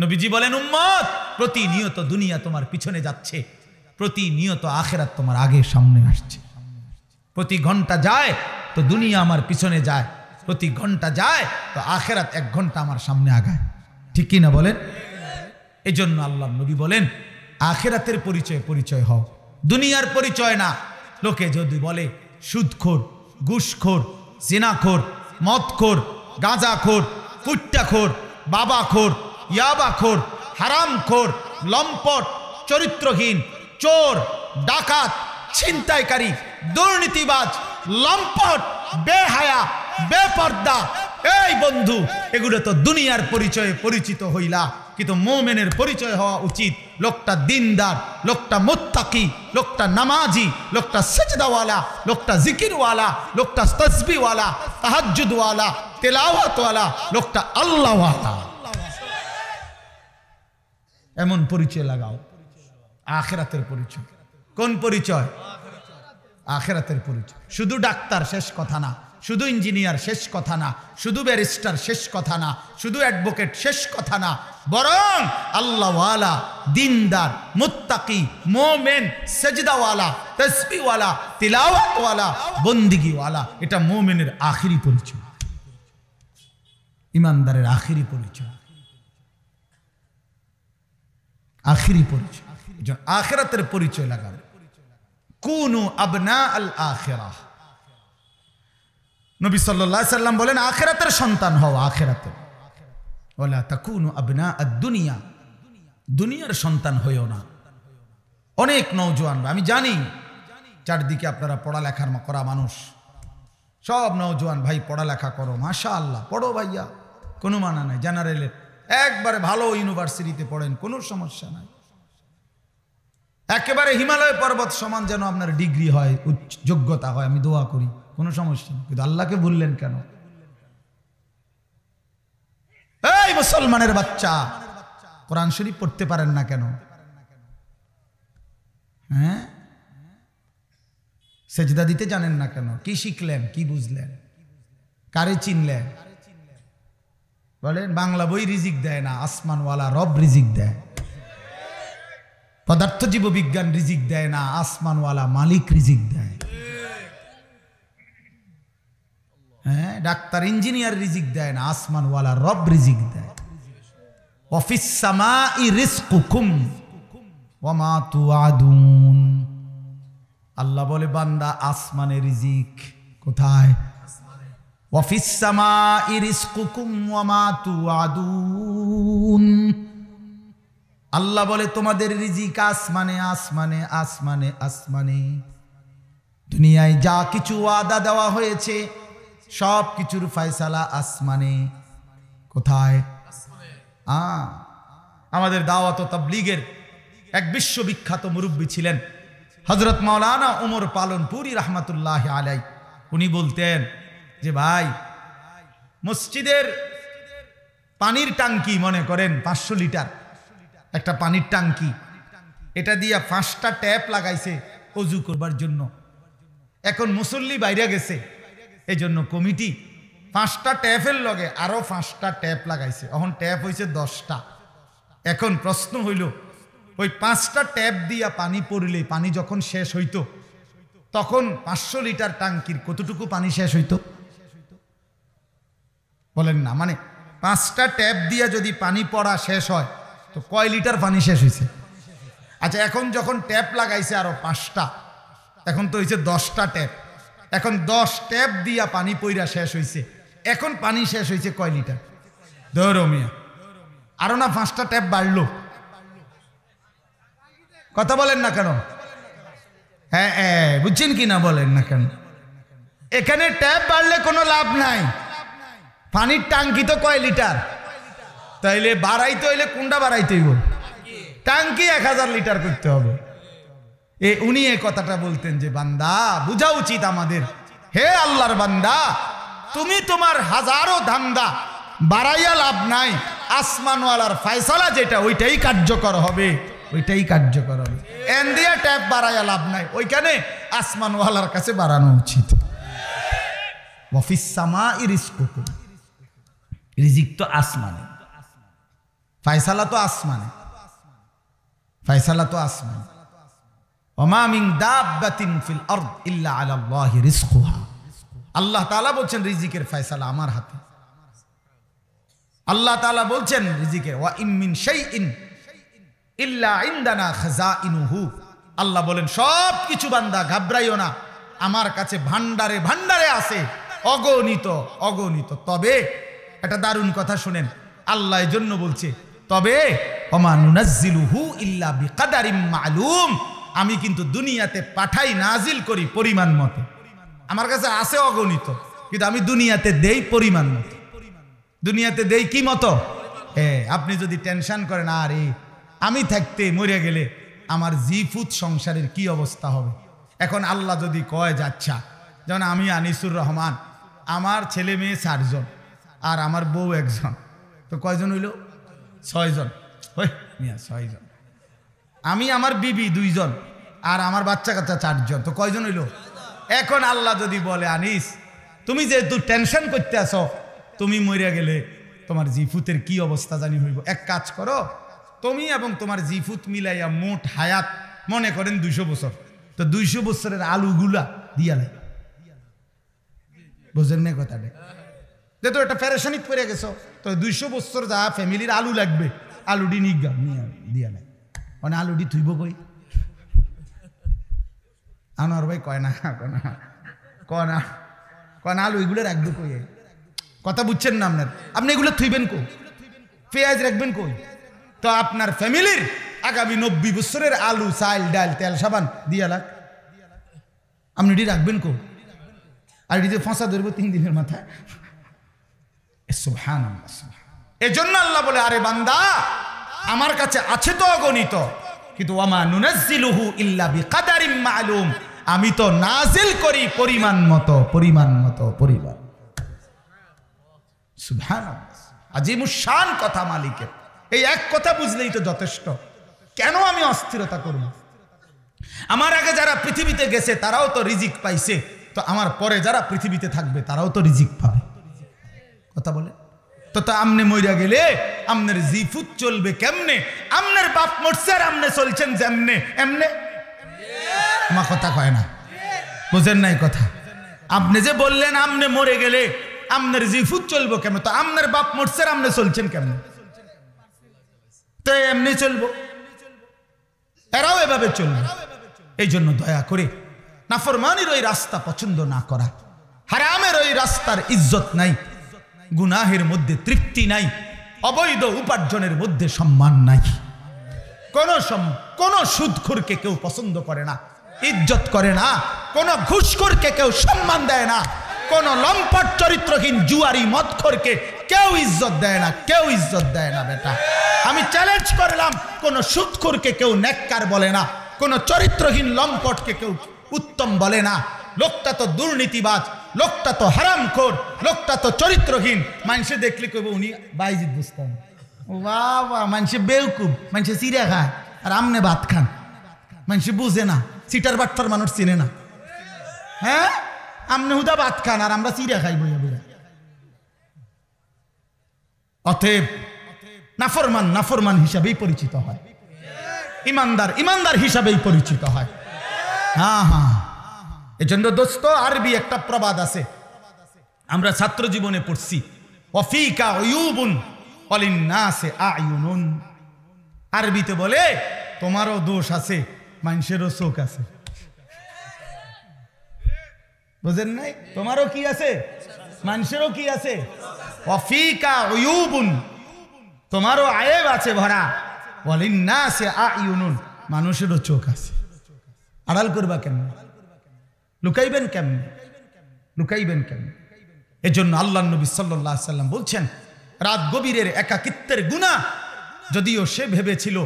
নবীজি বলেন, উম্মত প্রতিনিয়ত দুনিয়া তোমার পিছনে যাচ্ছে, প্রতিনিয়ত আখিরাত তোমার আগে সামনে আসছে। প্রতি ঘন্টা যায় তো দুনিয়া আমার পিছনে যায়, প্রতি ঘন্টা যায় তো আখিরাত 1 ঘন্টা আমার সামনে আগায়। ঠিক কি না বলেন? এই জন্য আল্লাহ নবী বলেন, আখিরাতের পরিচয় পরিচয় হও, দুনিয়ার পরিচয় না। লোকে যদি বলে সুদখোর, ঘুষখোর, জিনাখোর, মদখোর, গাঁজাখোর, ফুট্টাখোর, বাবাখোর, ইয়াবাখোর, হারামখোর, লম্পট, চরিত্রহীন, চোর, ডাকাত, ছিনতাইকারী, দুর্নীতিবাজ, লম্পট, বেহায়া, বেপর্দা, এই বন্ধু, এগুলো তো দুনিয়ার পরিচয়ে পরিচিত হইলা। কিন্তু মুমিনের পরিচয় হওয়া উচিত, লোকটা দিনদার, লোকটা মুত্তাকি, লোকটা নামাজি, লোকটা সিজদাওয়ালা, লোকটা জিকিরওয়ালা, লোকটা তাসবিহওয়ালা, তাহাজ্জুদওয়ালা, তেলাওয়াতওয়ালা, লোকটা আল্লাহওয়ালা। এমন পরিচয় লাগাও। আখিরাতের পরিচয়। কোন পরিচয়? আখিরাতের পরিচয়। শুধু ডাক্তার শেষ কথা না, শুধু ইঞ্জিনিয়ার শেষ কথা না, শুধু ব্যারিস্টার শেষ কথা না, শুধু অ্যাডভোকেট শেষ কথা না, বরং আল্লাহওয়ালা, দিনদার, মুত্তাকি, মুমিন, সেজদাওয়ালা, তাসবিহওয়ালা, তিলাওয়াতওয়ালা, বন্দিগিওয়ালা, এটা মুমিনের আখিরি পরিচয়, ইমানদারের আখিরি পরিচয়, আখিরি পরিচয়। আখিরাতের পরিচয় লাগাবে। কুনু আবনা আল আখিরাহ। নবী সাল্লাল্লাহু আলাইহি সাল্লাম বলেন, আখিরাতের সন্তান হও, আখিরাতের। ওয়ালা তাকুনু আবনা আদ দুনিয়া, দুনিয়ার সন্তান হইও না। অনেক নওজোয়ান, আমি জানি চারদিকে আপনারা পড়ালেখার করা মানুষ, সব নওজোয়ান ভাই পড়ালেখা করো, মাশাআল্লাহ, পড়ো ভাইয়া, কোনো মানা নাই। জেনারেলের একবারে ভালো ইউনিভার্সিটিতে পড়েন, কোনো সমস্যা নাই। একেবারে হিমালয় পর্বত সমান যেন আপনার ডিগ্রি হয়, যোগ্যতা হয়, আমি দোয়া করি, কোনো সমস্যা নেই। কিন্তু আল্লাহকে ভুললেন কেন? এই মুসলমানের বাচ্চা, কোরআন শরীফ পড়তে পারেন না কেন? হ্যাঁ, সেজদা দিতে জানেন না কেন? কি শিখলেন, কি বুঝলেন, কারে চিনলেন? বলেন, বাংলা বই রিজিক দেয় না, আসমানওয়ালা রব রিজিক দেয়। পদার্থ জীব বিজ্ঞান রিজিক দেয় না, আসমানওয়ালা মালিক রিজিক দেয়। হ্যাঁ, ডাক্তার ইঞ্জিনিয়ার রিজিক দেয় না, আসমানওয়ালা রব রিজিক দেয়। ওয়াফিস সামাই রিজকুকুম ওয়া মা তুআদুন। আল্লাহ বলে, বান্দা আসমানে রিজিক কোথায়? ওয়াফিস সামাই রিজকুকুম ওয়া মা তুআদুন। আল্লাহ বলে, তোমাদের রিজিক আসমানে, আসমানে, আসমানে, আসমানে। দুনিয়ায় যা কিছু ওয়াদা দেওয়া হয়েছে সব কিছুর ফয়সালা আসমানে। কোথায়? আমাদের দাওয়াত ও তাবলীগের এক বিশ্ববিখ্যাত মুরব্বী ছিলেন হযরত মাওলানা ওমর পালনপুরি রাহমাতুল্লাহি আলাইহি। উনি বলতেন যে, ভাই, মসজিদের পানির টাঙ্কি, মনে করেন 500 লিটার একটা পানির টাঙ্কি, এটা দিয়া 5টা ট্যাপ লাগাইছে অজু করবার জন্য। এখন মুসল্লি বাইরে গেছে, এই জন্য কমিটি 5টা ট্যাপের লগে আরো 5টা ট্যাপ লাগাইছে। এখন ট্যাপ হয়েছে 10টা। এখন প্রশ্ন হইল, ওই 5টা ট্যাপ দিয়া পানি পড়লে পানি যখন শেষ হইতো তখন 500 লিটার টাঙ্কির কতটুকু পানি শেষ হইতো বলেন না? মানে 5টা ট্যাপ দিয়া যদি পানি পড়া শেষ হয় তো কয় লিটার পানি শেষ হয়েছে? আচ্ছা, এখন যখন ট্যাপ লাগাইছে আরো 5টা, এখন তো হয়েছে 10টা ট্যাপ। এখন 10 ট্যাপ দিয়া পানি পইরা শেষ হয়েছে, এখন পানি শেষ হয়েছে কয় লিটার? ধরো মিয়া, আরো না 5টা ট্যাপ বাড়লো। কথা বলেন না কেন? হ্যাঁ বুঝছেন কি না বলেন না কেন? এখানে ট্যাপ বাড়লে কোনো লাভ নাই, পানির টাঙ্কি তো কয় লিটার? তাইলে বাড়াইতে হইলে কোনটা বাড়াইতে হইব? টাঙ্কি 1000 লিটার করতে হবে। উনি এই কথাটা বলতেন যে বান্দা বুঝা উচিত আমাদের, হে আল্লাহর বান্দা, তুমি তোমার হাজারো ধান্দা বাড়াইয়া লাভ নাই, আসমানওয়ালার ফয়সালা যেটা ওইটাই কার্যকর হবে, ওইটাই কার্যকর হবে। এন দিয়া ট্যাপ বাড়াইয়া লাভ নাই, ওইখানে আসমানওয়ালার কাছে বাড়ানো উচিত। ওয়াফিস সামাই রিজকুকুম, রিজিক তো আসমানে, ফয়সালা তো আসমানে, ফয়সালা তো আসমানে। ওমা মিন দাব্বাতিন ফিল আরদ ইল্লা আলাল্লাহি রিজকুহা, আল্লাহ তাআলা বলছেন রিজিকের ফয়সালা আমার হাতে। আল্লাহ তাআলা বলছেন রিজিকের, ওয়া ইন মিন শাইইন ইল্লা ইনদানা খাযাইনুহু, আল্লাহ বলেন সব কিছু বান্দা ঘাবড়াইও না, আমার কাছে ভান্ডারে ভান্ডারে আছে, অগণিত অগণিত। তবে একটা দারুণ কথা শুনেন, আল্লাহ এর জন্য বলছে তবে ওমা নুনাজ্জিলুহু ইল্লা বিকাদারিম মালুম, আমি কিন্তু দুনিয়াতে পাঠাই নাজিল করি পরিমাণ মতো। আমার কাছে আছে অগণিত, কিন্তু আমি দুনিয়াতে দেই পরিমাণ মতো। দুনিয়াতে দেই কি মতো? আপনি যদি টেনশন করেন আরে আমি থাকতে মরে গেলে আমার জিফুত সংসারের কি অবস্থা হবে, এখন আল্লাহ যদি কয় যাচ্ছা, যেমন আমি আনিসুর রহমান, আমার ছেলে মেয়ে 4 জন আর আমার বউ 1 জন, তো কয়জন হইল? 6 জন। 6 জন। আমি আমার বিবি 2 জন আর আমার বাচ্চা কাচ্চা 4 জন, তো কয়জন হইল? এখন আল্লাহ যদি বলে আনিস তুমি যেহেতু টেনশন করতে আসো, তুমি মরিয়া গেলে তোমার জিফুতের কি অবস্থা জানি হইব, এক কাজ করো, তুমি এবং তোমার জিফুত মিলাইয়া মোট হায়াত মনে করেন 200 বছর, তো 200 বছরের আলুগুলা দিয়া লাই। বুঝেন না কথাটা? যেহেতু একটা প্যারেশানিত পড়ে গেছো, তো 200 বছর যা ফ্যামিলির আলু লাগবে, আলুডি নিগা নিয়ে দিয়া লাই। মানে আলুডি থুইব কই? আনোয়ার ভাই কয় না আলু এগুলো রাখবো কই? কথা বুঝছেন না আপনার? আপনি এগুলো থুইবেন কই? পেঁয়াজ রাখবেন কই? তো আপনার ফ্যামিলির আগামী 90 বছরের আলু, চাল, ডাল, তেল, সাবান দিয়া লাগ, আপনি এটি রাখবেন কই? আর এটি ফাঁসা ধরবো 3 দিনের মাথায়। সুবহানাল্লাহ। এজন্য আল্লাহ বলে আরে বান্দা আমার কাছে আছে তো অগণিত, কিন্তু ওয়ামা নুনাজ্জিলুহু ইল্লা বিকাদারিম মালুম, আমি তো নাজিল করি পরিমাণ মতো, পরিমাণ মতো, পরিমাণ। সুবহানাল্লাহ, আজিমুশ শান কথা মালিকের। এই এক কথা বুঝলেই তো যথেষ্ট। কেন আমি অস্থিরতা করব? আমার আগে যারা পৃথিবীতে গেছে তারাও তো রিজিক পাইছে, তো আমার পরে যারা পৃথিবীতে থাকবে তারাও তো রিজিক পাবে। কথা বলে তো আমনে মইরা গেলে আমনের জিফুত চলবে কেমনে? আমনের বাপ মরছে আর আমনে চলছেন যেমনে এমনে। আমার কথা কয় না, বুঝেন নাই কথা? আপনি যে বললেন আমনে মরে গেলে আমনের জিফুত চলবো কেমন, তো আমনের বাপ মরছে আর আমনে চলছেন কেমনে? তো এমনি চলবো, এরাও এভাবে চলবে। এই জন্য দয়া করে নাফরমানির ওই রাস্তা পছন্দ না করা, হারামের ওই রাস্তার ইজ্জত নাই, গুনাহের মধ্যে তৃপ্তি নাই, অবৈধ উপার্জনের মধ্যে সম্মান নাই। কোন সুদখোরকে কেউ পছন্দ করে না, ইজ্জত করে না। কোন ঘুষখোরকে কেউ সম্মান দেয় না। কোন লম্পট চরিত্রহীন জুয়ারি মদখোরকে কেউ ইজ্জত দেয় না, কেউ ইজ্জত দেয় না। বেটা আমি চ্যালেঞ্জ করলাম, কোন সুদখোরকে কেউ নেককার বলে না, কোন চরিত্রহীন লম্পটকে কেউ উত্তম বলে না। লোকটা তো দুর্নীতিবাজ, লোকটা তো হারামখোর, লোকটা তো চরিত্রহীন। মানুষে দেখলে কইব উনি বাইজিদ বুঝতাম, বাবা মানুষে বেউকুব, মানুষে চিড়া খায় আর আমনে ভাত খান। মানুষ বুঝে না, সিটার বাট্টার মানুষ চিনে না। হ্যাঁ, আমনে হুদা ভাত খান আর আমরা চিড়া খাই বইয়া বইয়া। অতএব নাফরমান নাফরমান হিসাবেই পরিচিত হয়, ইমানদার ইমানদার হিসাবেই পরিচিত হয়। হ্যাঁ হ্যাঁ, এজন্য দোস্ত আরবি একটা প্রবাদ আছে, আমরা ছাত্র জীবনে পড়ছি, ওয়াফিকা উয়ুবুন ওয়ালিন্নাসি আয়ুনুন। আরবিতে বলে তোমারও দোষ আছে, মানুষেরও চোখ আছে। বুঝেন নাই? তোমারও কি আছে, মানুষেরও কি আছে। ওয়াফিকা উয়ুবুন, তোমারও আয়েব আছে ভরা, ওয়ালিন্নাসি আয়ুনুন, মানুষেরও চোখ আছে। আড়াল করবা কেমন, লুকাইবেন কেমন, লুকাইবেন কেমন? এজন্য আল্লাহ নবী সাল্লাল্লাহু আলাইহি সাল্লাম বলছেন, রাত গভীরের একাকিত্বের গুনাহ যদিও সে ভেবেছিল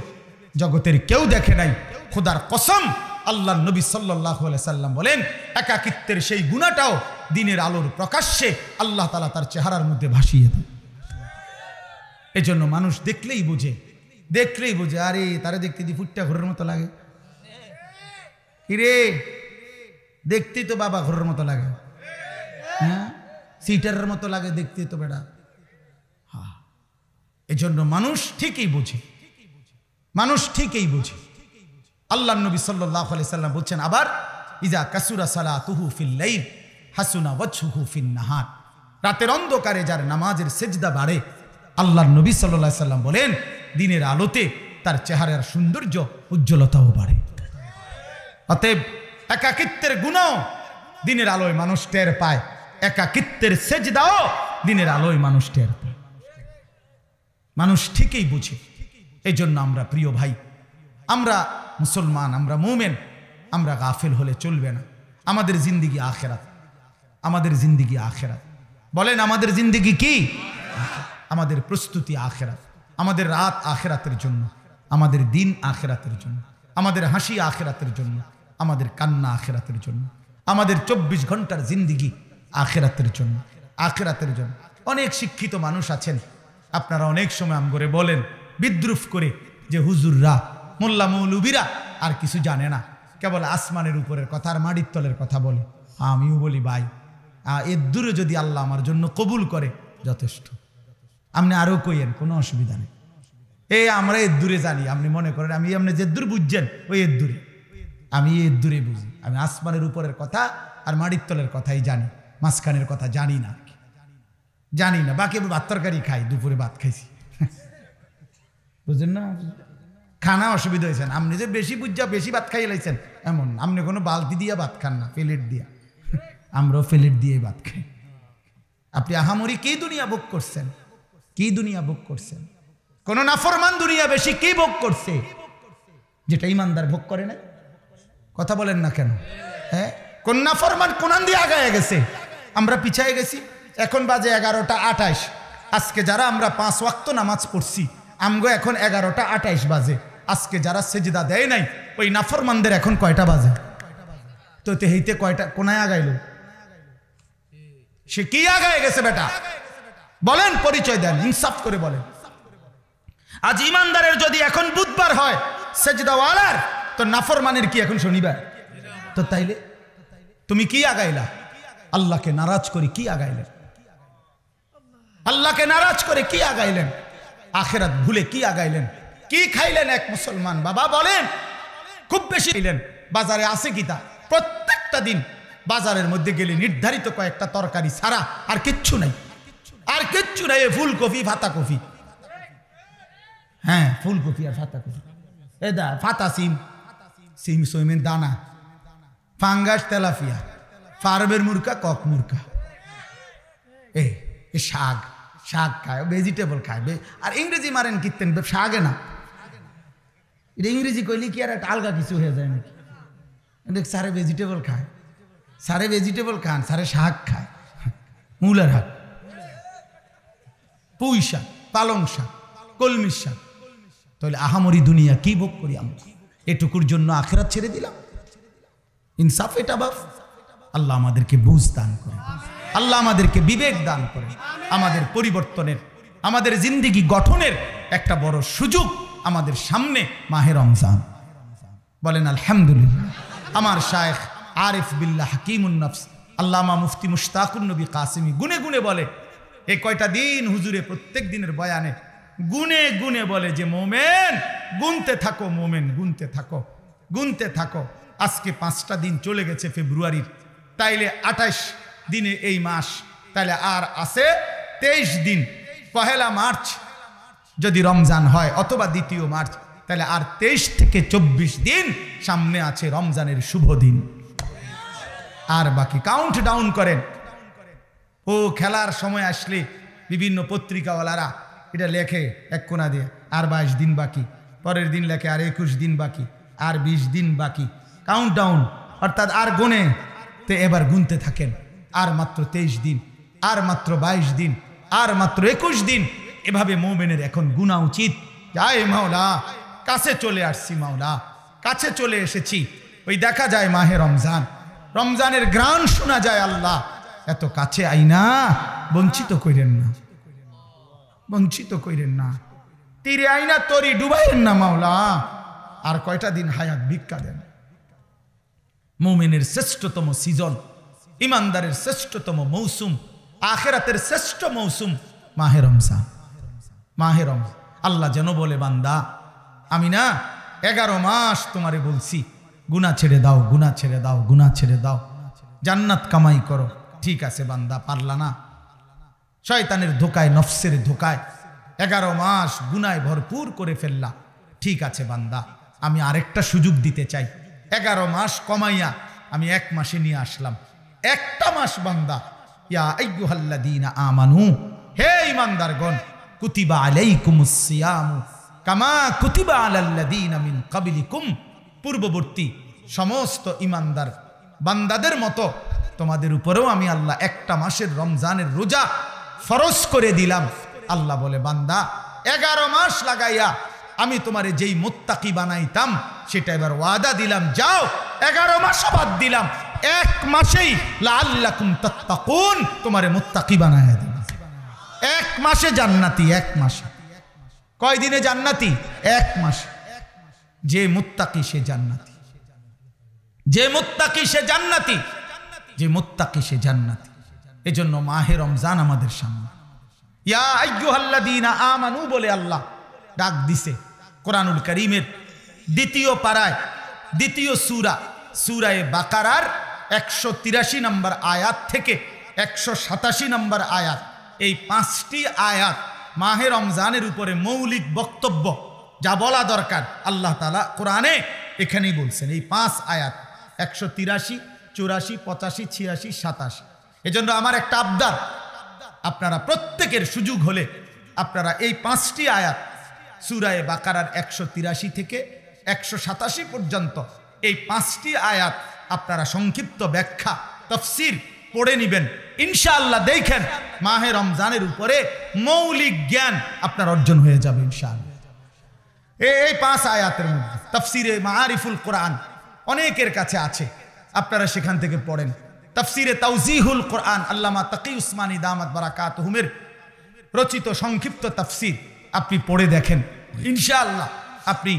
জগতের কেউ দেখে নাই, খোদার কসম আল্লাহ নবী সাল্লাল্লাহু আলাইহি সাল্লাম বলেন একাকিত্বের সেই গুনাহটাও দিনের আলোর প্রকাশ্যে আল্লাহ তাআলা তার চেহারার মধ্যে ভাসিয়ে দেন। এজন্য মানুষ দেখলেই বুঝে, দেখলেই বুঝে, আরে তারে দেখতে দি ফুটটা ঘরের মতো লাগে, কিরে দেখতেই তো বাবা ঘরের মতো লাগে, হ্যাঁ সিটারের মতো লাগে দেখতে তো বেটা। হ্যাঁ, এজন্য মানুষ ঠিকই বুঝে, মানুষ ঠিকই বুঝে। আল্লাহ নবী সাল্লাল্লাহু আলাইহি সাল্লাম বলছেন আবার, ইজা কাসুরা সালাতুহু ফিল লাইল হাসুনা ওয়াজহুহু ফিন নাহার। রাতের অন্ধকারে যার নামাজের সেজদা বাড়ে, আল্লাহ নবী সাল্লাল্লাহু আলাইহি সাল্লাম বলেন দিনের আলোতে তার চেহারার সৌন্দর্য উজ্জ্বলতাও বাড়ে। অতএব একাকিত্বের গুনাহ দিনের আলোয় মানুষ টের পায়, একাকিত্বের সেজদাও দিনের আলোয় মানুষ টের পায়। মানুষ ঠিকই বুঝে। এই জন্য আমরা প্রিয় ভাই, আমরা মুসলমান, আমরা মুমিন, আমরা গাফিল হলে চলবে না। আমাদের জিন্দেগি আখিরাত, আমাদের জিন্দেগি আখিরাত। বলেন আমাদের জিন্দেগি কি? আমাদের প্রস্তুতি আখিরাত, আমাদের রাত আখিরাতের জন্য, আমাদের দিন আখিরাতের জন্য, আমাদের হাসি আখিরাতের জন্য, আমাদের কান্না আখিরাতের জন্য, আমাদের 24 ঘন্টার জিন্দেগি আখিরাতের জন্য, আখিরাতের জন্য। অনেক শিক্ষিত মানুষ আছেন, আপনারা অনেক সময় আম করে বলেন বিদ্রুপ করে যে হুজুররা মোল্লা মৌলবীরা আর কিছু জানে না, কেবল আসমানের উপরের কথা আর মাটির তলের কথা বলে। আমিও বলি ভাই, এর দূরে যদি আল্লাহ আমার জন্য কবুল করে যথেষ্ট। আপনি আরো কইয়েন, কোনো অসুবিধা নেই। আমরা এর দূরে জানি, আপনি মনে করেন আমি আপনি যে দূর বুঝছেন ওই এর দূরে, আমি এর দূরে বুঝি। আমি আসমানের উপরের কথা আর মাটির তলের কথাই জানি, মাঝখানের কথা জানি না, জানি না। বাকি আমি ভাত তরকারি খাই, দুপুরে ভাত খাইছি, বুঝলেন না? খানা অসুবিধা হয়েছেন, আপনি যে বেশি বুঝা বেশি ভাত খাইয়ে লাইছেন এমন। আপনি কোনো বালতি দিয়ে ভাত খান না, প্লেট দিয়া। আমরাও প্লেট দিয়ে ভাত খাই। আপনি আহামরি কি দুনিয়া ভোগ করছেন, কি দুনিয়া ভোগ করছেন? কোন নাফরমান দুনিয়া বেশি কি ভোগ করছে যেটা ইমানদার ভোগ করে না? কথা বলেন না কেন? হ্যাঁ, কোন নাফরমান কোনান দিয়ে আগায় গেছে, আমরা পিছায় গেছি। এখন বাজে 11টা 28। আজকে যারা আমরা 5 ওয়াক্ত নামাজ পড়ছি, আমগো এখন 11টা 28 বাজে। আজকে যারা সেজদা দেয় নাই, ওই নাফরমানদের এখন কয়টা বাজে? তো তেহিতে কয়টা কোনায় আগাইল? সে কি আগায় গেছে বেটা? বলেন, পরিচয় দেন, ইনসাফ করে বলেন। আজ ইমানদারের যদি এখন বুধবার হয় সেজদাওয়ালার, তো নাফরমানের কি এখন শনিবার? তো তাইলে তুমি কি আগাইলা? আল্লাহকে নারাজ করে কি আগাইলেন? আল্লাহকে নারাজ করে কি আগাইলেন? আখিরাত ভুলে কি আগাইলেন? কি খাইলেন এক মুসলমান বাবা? বলেন, খুব বেশি খাইলেন। বাজারে আছে কিতা? প্রত্যেকটা দিন বাজারের মধ্যে গেলে নির্ধারিত কয়েকটা তরকারি ছাড়া আর কিচ্ছু নাই, আর কিচ্ছু নাই। ফুলকপি, ফাতা কপি, হ্যাঁ ফুলকপি আর ফাতা কপি, দা ফাতা সিম, সিম সইমের দানা, ফাঙ্গাস, তেলাপিয়া, ফার্মের মুরকা, কক মুরকা, এ শাক, শাক খায়, ভেজিটেবল খায়। আর ইংরেজি মারেন কীর্তেন শাকে না, এটা ইংরেজি কইলে কি আর একটা আলগা কিছু হয়ে যায় নাকি? সারে ভেজিটেবল খায়, সারে ভেজিটেবল খান, সারে শাক খায়, মূলার শাক, পুঁই শাক, পালং শাক, কলমির শাক। তাহলে আহামরি দুনিয়া কি ভোগ করি আমরা? এটুকুর জন্য আখিরাত ছেড়ে দিলাম। ইনসাফ এটা বাপ। আল্লাহ আমাদেরকে বুঝ দান করে, আল্লাহ আমাদেরকে বিবেক দান করে। আমাদের পরিবর্তনের, আমাদের জিন্দেগি গঠনের একটা বড় সুযোগ আমাদের সামনে মাহে রমজান। বলেন আলহামদুলিল্লাহ। আমার শায়েখ আরিফ বিল্লাহ হাকিমুন নফস আল্লামা মুফতি মুশতাকুন নবী কাসিমি গুনে গুনে বলে, এই কয়টা দিন হুজুরে প্রত্যেক দিনের বয়ানে গুনে গুনে বলে যে মোমেন গুনতে থাকো, মোমেন গুনতে থাকো, গুনতে থাকো। আজকে 5টা দিন চলে গেছে ফেব্রুয়ারির, তাইলে 28 দিনে এই মাস, তাইলে আর আছে 23 দিন। 1 মার্চ যদি রমজান হয় অথবা 2 মার্চ, তাহলে আর 23 থেকে 24 দিন সামনে আছে রমজানের শুভ দিন। আর বাকি কাউন্ট ডাউন করেন। ও খেলার সময় আসলে বিভিন্ন পত্রিকাওয়ালারা এটা লেখে এক কোনা দিয়ে, আর 22 দিন বাকি, পরের দিন লেখে আর 21 দিন বাকি, আর 20 দিন বাকি, কাউন্ট ডাউন, অর্থাৎ আর গুনে। তো এবার গুনতে থাকেন, আর মাত্র 23 দিন, আর মাত্র 22 দিন, আর মাত্র 21 দিন। এভাবে মোমেনের এখন গুনা উচিত। যায় মাওলা, কাছে চলে আসছি মাওলা, কাছে চলে এসেছি। ওই দেখা যায় মাহে রমজান, রমজানের ঘ্রাণ শোনা যায়। আল্লাহ এত কাছে আইনা বঞ্চিত কইরেন না, বঞ্চিত কইরেন না, তীরে আইনা তরি ডুবাইরেন না মাওলা। আর কয়টা দিন হায়াত ভিক্ষা দেন। মুমিনের শ্রেষ্ঠতম সিজন, ইমানদারের শ্রেষ্ঠতম মৌসুম, আখিরাতের শ্রেষ্ঠ মৌসুম মাহে রমজান। মাহে রমজান আল্লাহ যেন বলে, বান্দা আমি না 11 মাস তোমারে বলছি গুনাহ ছেড়ে দাও, গুনাহ ছেড়ে দাও, গুনাহ ছেড়ে দাও, জান্নাত কামাই করো। ঠিক আছে বান্দা, পারলা না, শয়তানের ধোকায়, নফসের ধোকায় 11 মাস গুনায় ভরপুর করে ফেললা। ঠিক আছে বান্দা, আমি আরেকটা সুযোগ দিতে চাই। 11 মাস কমাইয়া আমি 1 মাসে নিয়ে আসলাম। একটা মাস বান্দা, ইয়া আইয়ুহাল্লাযীনা আমানু, হে ঈমানদারগণ, কুতিবা আলাইকুমুস সিয়ামু কামা কুতিবা আলাল্লাযীনা মিন ক্বাবলিকুম, পূর্ববর্তী সমস্ত ঈমানদার বান্দাদের মতো তোমাদের উপরেও আমি আল্লাহ একটা মাসের রমজানের রোজা ফরজ করে দিলাম। আল্লাহ বলে, বান্দা 11 মাস লাগাইয়া আমি তোমারে যেই মুত্তাকি বানাইতাম সেটা এবার ওয়াদা দিলাম, যাও 11 মাস বাদ দিলাম, 1 মাসেই লাআল্লাকুম তাত্তাকুন তোমারে মুত্তাকি বানায়া দিলাম। 1 মাসে জান্নাতি, 1 মাসে। কয় দিনে জান্নাতি? 1 মাসে। যে মুত্তাকি সে জান্নাতি, যে মুত্তাকি সে জান্নাতি, যে মুত্তাকি সে জান্নাতি। এজন্য মাহে রমজান আমাদের সামনে। ইয়া আইয়ুহাল্লাযীনা আমানু বলে আল্লাহ ডাক দিছে কোরআনুল কারীমের 2য় পারায়, 2য় সূরা, সূরায়ে বাকারার 183 নম্বর আয়াত থেকে 187 নম্বর আয়াত। এই 5টি আয়াত মাহে রমজানের উপরে মৌলিক বক্তব্য, যা বলা দরকার আল্লাহ তাআলা কোরআনে এখানেই বলছেন। এই 5 আয়াত 183, 84, 85, 86, 87। এজন্য আমার একটা আবদার, আপনারা প্রত্যেকের সুযোগ হলে আপনারা এই 5টি আয়াত সূরায়ে বাকারার 183 থেকে 187 পর্যন্ত এই 5টি আয়াত আপনারা সংক্ষিপ্ত ব্যাখ্যা তাফসীর পড়ে নেবেন। ইনশাআল্লাহ দেখেন মাহে রমজানের উপরে মৌলিক জ্ঞান আপনার অর্জন হয়ে যাবে ইনশাআল্লাহ। এই 5 আয়াতের মধ্যে তাফসীরে মাআরিফুল কোরআন অনেকের কাছে আছে, আপনারা সেখান থেকে পড়েন। তাফসীরে তাওজিহুল কোরআন আল্লামা তাকি উসমানী দামাত বারাকাতুহুমের রচিত সংক্ষিপ্ত তাফসীর আপনি পড়ে দেখেন, ইনশাআল্লাহ আপনি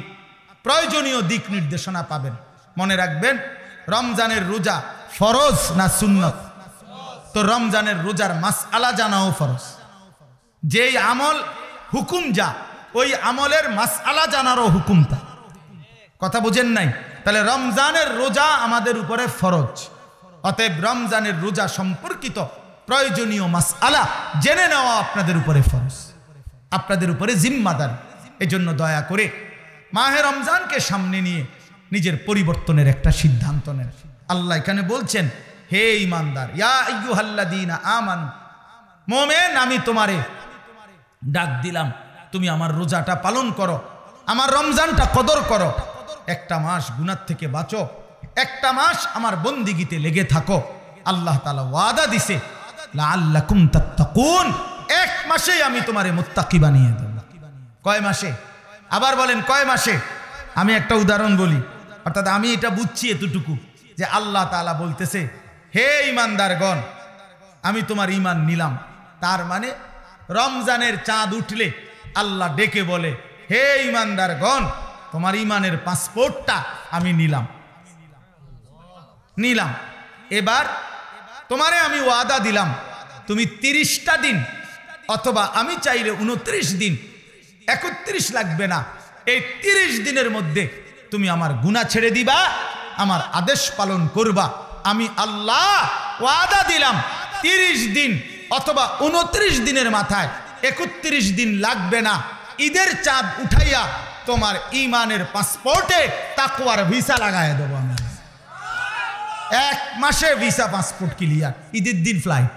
প্রয়োজনীয় দিক নির্দেশনা পাবেন। মনে রাখবেন, রমজানের রোজা ফরজ না সুন্নত? তো রমজানের রোজার মাসআলা জানাও ফরজ। যেই আমল হুকুম যা, ওই আমলের মাসআলা জানারও হুকুম তা। কথা বুঝেন নাই? তাহলে রমজানের রোজা আমাদের উপরে ফরজ। অতএব রমজানের রোজা সম্পর্কিত প্রয়োজনীয় মাসআলা জেনে নেওয়া আপনাদের উপরে ফরজ, আপনাদের উপরে জিম্মাদার। এজন্য দয়া করে মাহে রমজানকে সামনে নিয়ে নিজের পরিবর্তনের একটা সিদ্ধান্ত নেন। আল্লাহ এখানে বলছেন, হে ঈমানদার, ইয়া আইয়ুহাল্লাযীনা আমানু, মুমিন আমি তোমারে ডাক দিলাম, তুমি আমার রোজাটা পালন করো, আমার রমজানটা কদর করো, একটা মাস গুনাহ থেকে বাঁচো, একটা মাস আমার বন্দিগিতে লেগে থাকো। আল্লাহ তাআলা ওয়াদা দিছে, লাআল্লাকুম তাত্তাকুন, 1 মাসেই আমি তোমারে মুত্তাকি বানিয়ে দেব। কয় মাসে? আবার বলেন কয় মাসে? আমি একটা উদাহরণ বলি, অর্থাৎ আমি এটা বুঝছি এতটুকু যে আল্লাহ তাআলা বলতেছে, হে ঈমানদারগণ আমি তোমার ঈমান নিলাম। তার মানে রমজানের চাঁদ উঠলে আল্লাহ ডেকে বলে, হে ঈমানদারগণ তোমার ঈমানের পাসপোর্টটা আমি নিলাম। এবার তোমারে আমি ওয়াদা দিলাম, তুমি 30টা দিন অথবা আমি চাইলে 29 দিন, 31 লাগবে না, এই 30 দিনের মধ্যে তুমি আমার গুনাহ ছেড়ে দিবা, আমার আদেশ পালন করবা। আমি আল্লাহ ওয়াদা দিলাম 30 দিন অথবা 29 দিনের মাথায় 31 দিন লাগবে না, ঈদের চাঁদ উঠাইয়া তোমার ঈমানের পাসপোর্টে তাকওয়ার ভিসা লাগায় দেবো আমি। 1 মাসে ভিসা পাসপোর্ট ক্লিয়ার, ঈদের দিন ফ্লাইট।